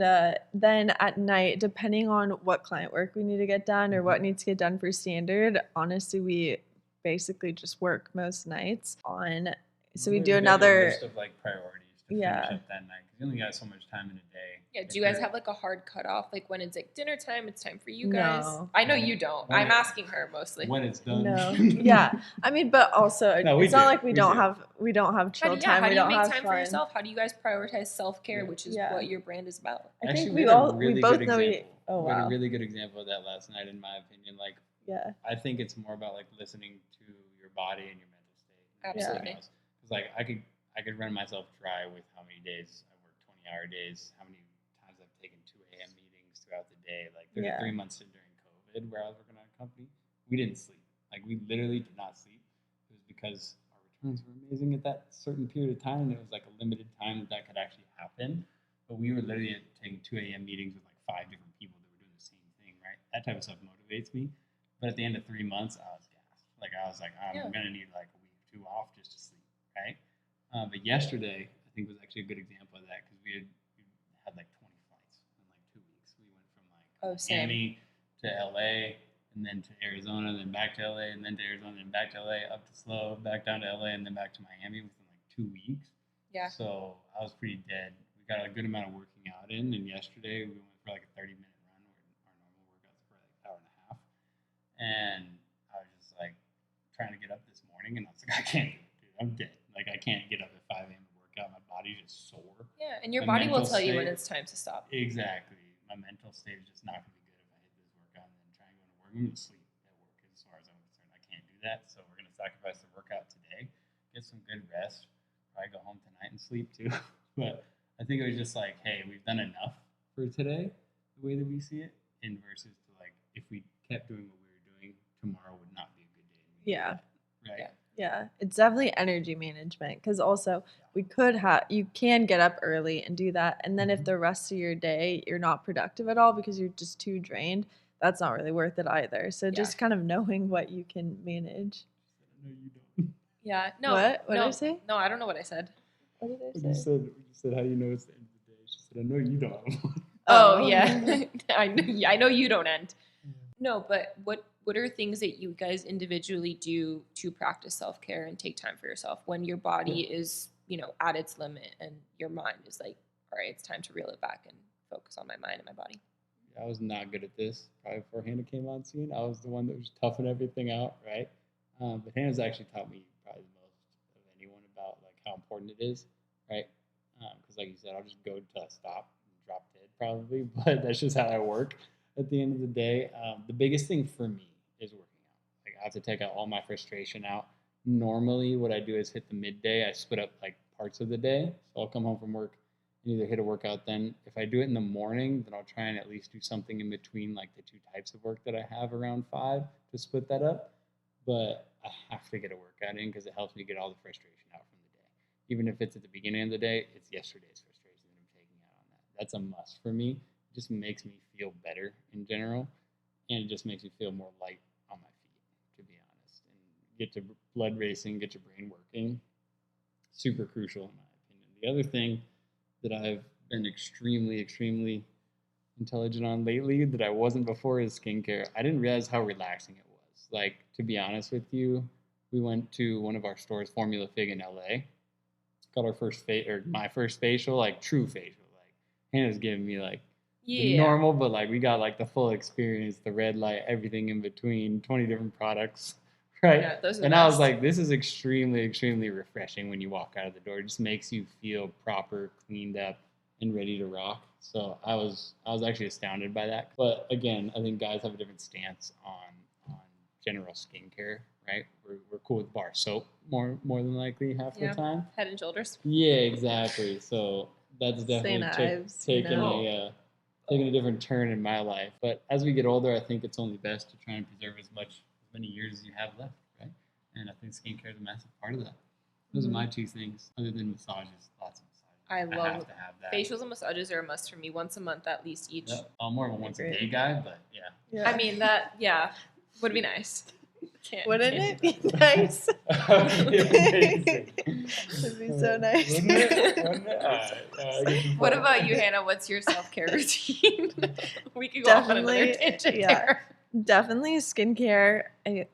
then at night, depending on what client work we need to get done or what needs to get done for standard, honestly, we basically just work most nights on. So we do Make a another. list of like priorities to Yeah. finish up that night because you only got so much time in a day. Yeah, If do you guys you're- have like a hard cutoff? Like when it's like dinner time, it's time for you guys? No. I know you don't. When I'm it- asking her mostly. when it's done? No, yeah. I mean, but also No, we it's not do. like we We don't do. have chill time. How we do you don't make have time fun. for yourself? How do you guys prioritize self-care, Yeah. which is Yeah. what your brand is about? I Actually, think we we had a all really we both good know we. example. Oh We had wow. a really good example of that last night, in my opinion. Like, Yeah. I think it's more about like listening to your body and your mental state. Absolutely. Because like I could run myself dry with how many days I work 20-hour days, how many times I've taken 2 a.m. meetings throughout the day. Like there's Yeah. 3 months during COVID where I was working at a company. We didn't sleep. Like we literally did not sleep. It was because our returns were amazing at that certain period of time, and it was like a limited time that could actually happen. But we were literally taking 2 a.m. meetings with like 5 different people that were doing the same thing, right? That type of stuff motivates me. But at the end of 3 months, I was gassed. Like I was like, I'm gonna need like a week or 2 off just to sleep, right? But yesterday, I think was actually a good example of that because we had like 20 flights in like 2 weeks. We went from like Miami to LA, and then to Arizona, then back to LA, and then to Arizona, then back to LA, up to Slow, back down to LA, and then back to Miami within like 2 weeks. Yeah. So I was pretty dead. We got a good amount of working out in, and yesterday we went for like a 30-minute run, where our normal workouts are for like an hour and a half. And I was just like trying to get up this morning, and I was like, I can't do it, dude. I'm dead. Like I can't get up at 5 a.m. to work out. My body's just sore. Yeah, and your My body will mental tell you when state- it's time to stop. Exactly. My mental state is just not going to be good if I hit this workout and then try and go to work. I'm going to sleep at work as far as I'm concerned. I can't do that. So we're going to sacrifice the workout today, get some good rest, probably go home tonight and sleep too. But I think it was just like, hey, we've done enough for today, the way that we see it, and versus to like, if we kept doing what we were doing, tomorrow would not be a good day. Yeah. Right? Yeah. Yeah, it's definitely energy management, because also you can get up early and do that. And then if the rest of your day you're not productive at all because you're just too drained, that's not really worth it either. So just kind of knowing what you can manage. No, you don't. Yeah. No. What did no, I say? No, I don't know what I said. What did I You say? said, how do you know it's the end of the day? She said, I know you don't. Oh, yeah. I know you don't end. No, but what are things that you guys individually do to practice self-care and take time for yourself when your body is, at its limit and your mind is like, all right, it's time to reel it back and focus on my mind and my body? I was not good at this. Probably before Hannah came on scene, I was the one that was toughing everything out, right? But Hannah's actually taught me probably the most of anyone about like how important it is, right? Because like you said, I'll just go to stop and drop dead probably, but that's just how I work. At the end of the day, the biggest thing for me is working out. Like I have to take out all my frustration out. Normally, what I do is hit the midday. I split up like parts of the day. So I'll come home from work and either hit a workout then. If I do it in the morning, then I'll try and at least do something in between like the two types of work that I have around 5 to split that up. But I have to get a workout in because it helps me get all the frustration out from the day. Even if it's at the beginning of the day, it's yesterday's frustration that I'm taking out on that. That's a must for me. It just makes me feel better in general, and it just makes me feel more light on my feet, to be honest, and get your blood racing, get your brain working. Super crucial in my opinion. The other thing that I've been extremely intelligent on lately that I wasn't before is skincare. I didn't realize how relaxing it was. Like, to be honest with you, we went to one of our stores, Formula Fig in LA. Got our my first facial, like true facial. Like Hannah's giving me like the normal, but like we got like the full experience, the red light, everything in between, 20 different products, right? Yeah, those are the and I was best. like, this is extremely refreshing when you walk out of the door. It just makes you feel proper, cleaned up, and ready to rock. So I was actually astounded by that. But again, I think guys have a different stance on general skincare, right? We're cool with bar soap more than likely half the time. Head and Shoulders. Yeah, exactly. So that's definitely taken a different turn in my life. But as we get older, I think it's only best to try and preserve as many years as you have left, right? And I think skincare is a massive part of that. Those are my two things, other than massages. Lots of massages. I love have to have that. Facials and massages are a must for me. Once a month at least each. Yep. I'm more of a once a day guy, but yeah. I mean would be nice. Wouldn't it be nice? It'd be so nice. Wouldn't it? What about you, Hannah? What's your self-care routine? We could go off on another tangent there. Definitely skincare.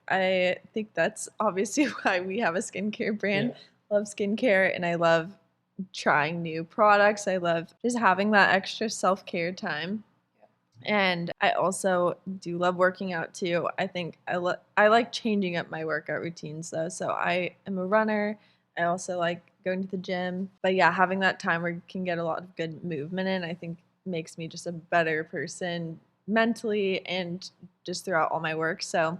I think that's obviously why we have a skincare brand. Yeah. Love skincare, and I love trying new products. I love just having that extra self-care time. And I also do love working out too. I think I like changing up my workout routines though. So I am a runner. I also like going to the gym. But yeah, having that time where you can get a lot of good movement in, I think makes me just a better person mentally and just throughout all my work. So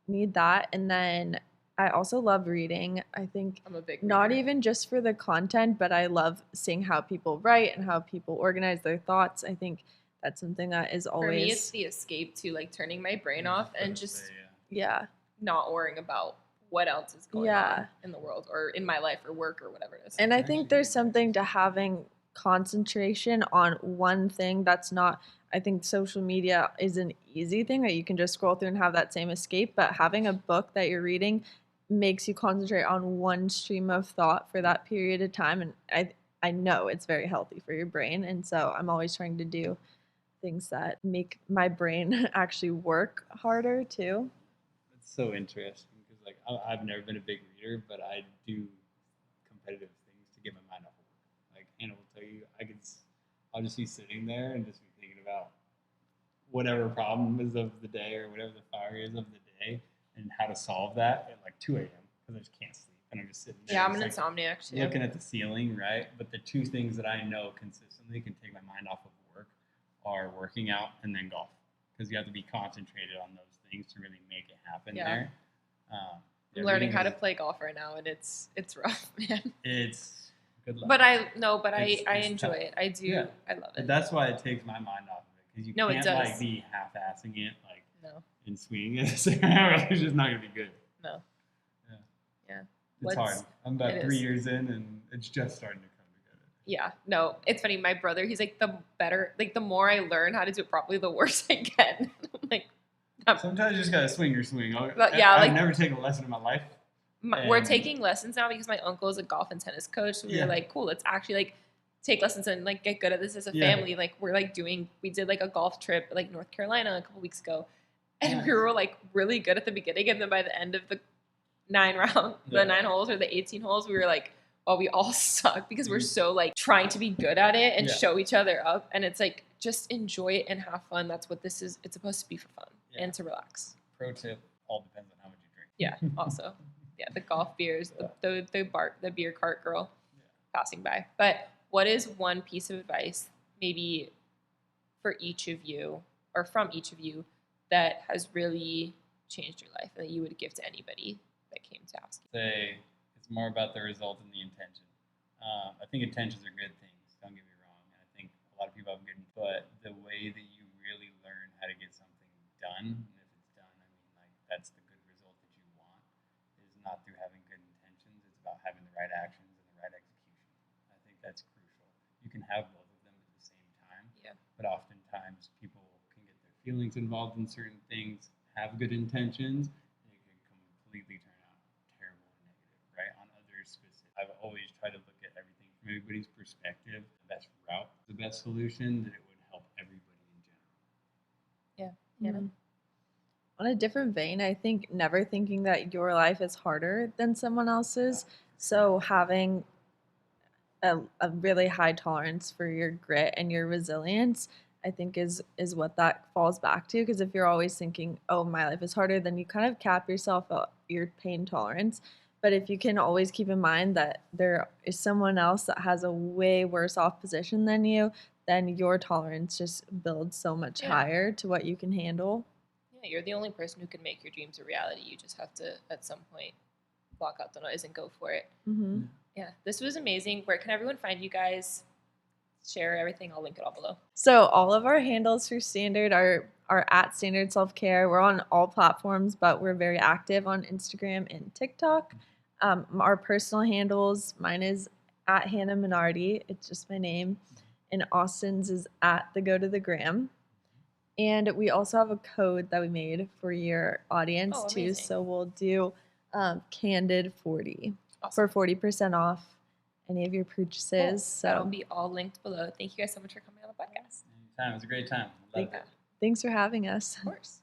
need that. And then I also love reading. I think I'm a big not reader. even just for the content, but I love seeing how people write and how people organize their thoughts. I think that's something that is always... For me, it's the escape to like turning my brain off and just not worrying about what else is going on in the world or in my life or work or whatever it is. And I think there's something to having concentration on one thing that's not... I think social media is an easy thing that you can just scroll through and have that same escape, but having a book that you're reading makes you concentrate on one stream of thought for that period of time. And I know it's very healthy for your brain. And so I'm always trying to do things that make my brain actually work harder too. It's so interesting because like I've never been a big reader, but I do competitive things to get my mind off of work. Like Hannah will tell you, I'll just be sitting there and just be thinking about whatever problem is of the day or whatever the fire is of the day and how to solve that at like 2 a.m. because I just can't sleep and I'm just sitting there. Yeah, I'm an like insomniac too. looking at the ceiling, right? But the two things that I know consistently can take my mind off of work are working out and then golf, because you have to be concentrated on those things to really make it happen there. I'm learning how to play golf right now, and it's rough, man. It's good luck. But I enjoy tough. it. I do. Yeah. I love But it. that's why it takes my mind off of it, because you can't does. like be half-assing it like No. and swinging it. It's just not gonna be good. No. Yeah. It's hard. I'm about 3 years in, and it's just starting to come together. Yeah. No, it's funny. My brother, he's like, the more I learn how to do it properly, the worse I get. I'm like, sometimes you just gotta swing your swing. I've never taken a lesson in my life. We're taking lessons now because my uncle is a golf and tennis coach. So we were like, cool, let's actually like take lessons and like get good at this as a family. Like we're like we did like a golf trip like North Carolina a couple weeks ago, and we were like really good at the beginning, and then by the end of the 9 holes or the 18 holes, we were like, oh, we all suck because we're so like trying to be good at it and show each other up, and it's like just enjoy it and have fun. That's what this is. It's supposed to be for fun and to relax. Pro tip: all depends on how much you drink. Yeah. Also. Yeah, the golf beers, the beer cart girl passing by. But what is one piece of advice, maybe for each of you or from each of you, that has really changed your life that you would give to anybody that came to ask you? Say it's more about the result than the intention. I think intentions are good things. Don't get me wrong. I think a lot of people have good, but the way that you really learn how to get something done, and if it's done, I mean, like that's the good result that you want, is not through having good intentions. It's about having the right actions and the right execution. I think that's crucial. You can have both of them at the same time, but oftentimes people can get their feelings involved in certain things, have good intentions, and it can completely turn out terrible and negative, right? On others specific. I've always tried to look at everything from everybody's perspective, the best route, the best solution, that it would help everybody in general. Yeah. On a different vein, I think never thinking that your life is harder than someone else's. So having a really high tolerance for your grit and your resilience, I think is what that falls back to. Because if you're always thinking, oh, my life is harder, then you kind of cap yourself out your pain tolerance. But if you can always keep in mind that there is someone else that has a way worse off position than you, then your tolerance just builds so much higher to what you can handle. Yeah, you're the only person who can make your dreams a reality. You just have to, at some point, block out the noise and go for it. Mm-hmm. Yeah, this was amazing. Where can everyone find you guys? Share everything. I'll link it all below. So all of our handles for Standard are at Standard Self-Care. We're on all platforms, but we're very active on Instagram and TikTok. Our personal handles, mine is at Hannah Minardi. It's just my name. And Austin's is at the Go to the Gram. And we also have a code that we made for your audience too. So we'll do Candid 40 for 40% off any of your purchases. Cool. So that'll be all linked below. Thank you guys so much for coming on the podcast. Anytime. It was a great time. Love it. Thanks for having us. Of course.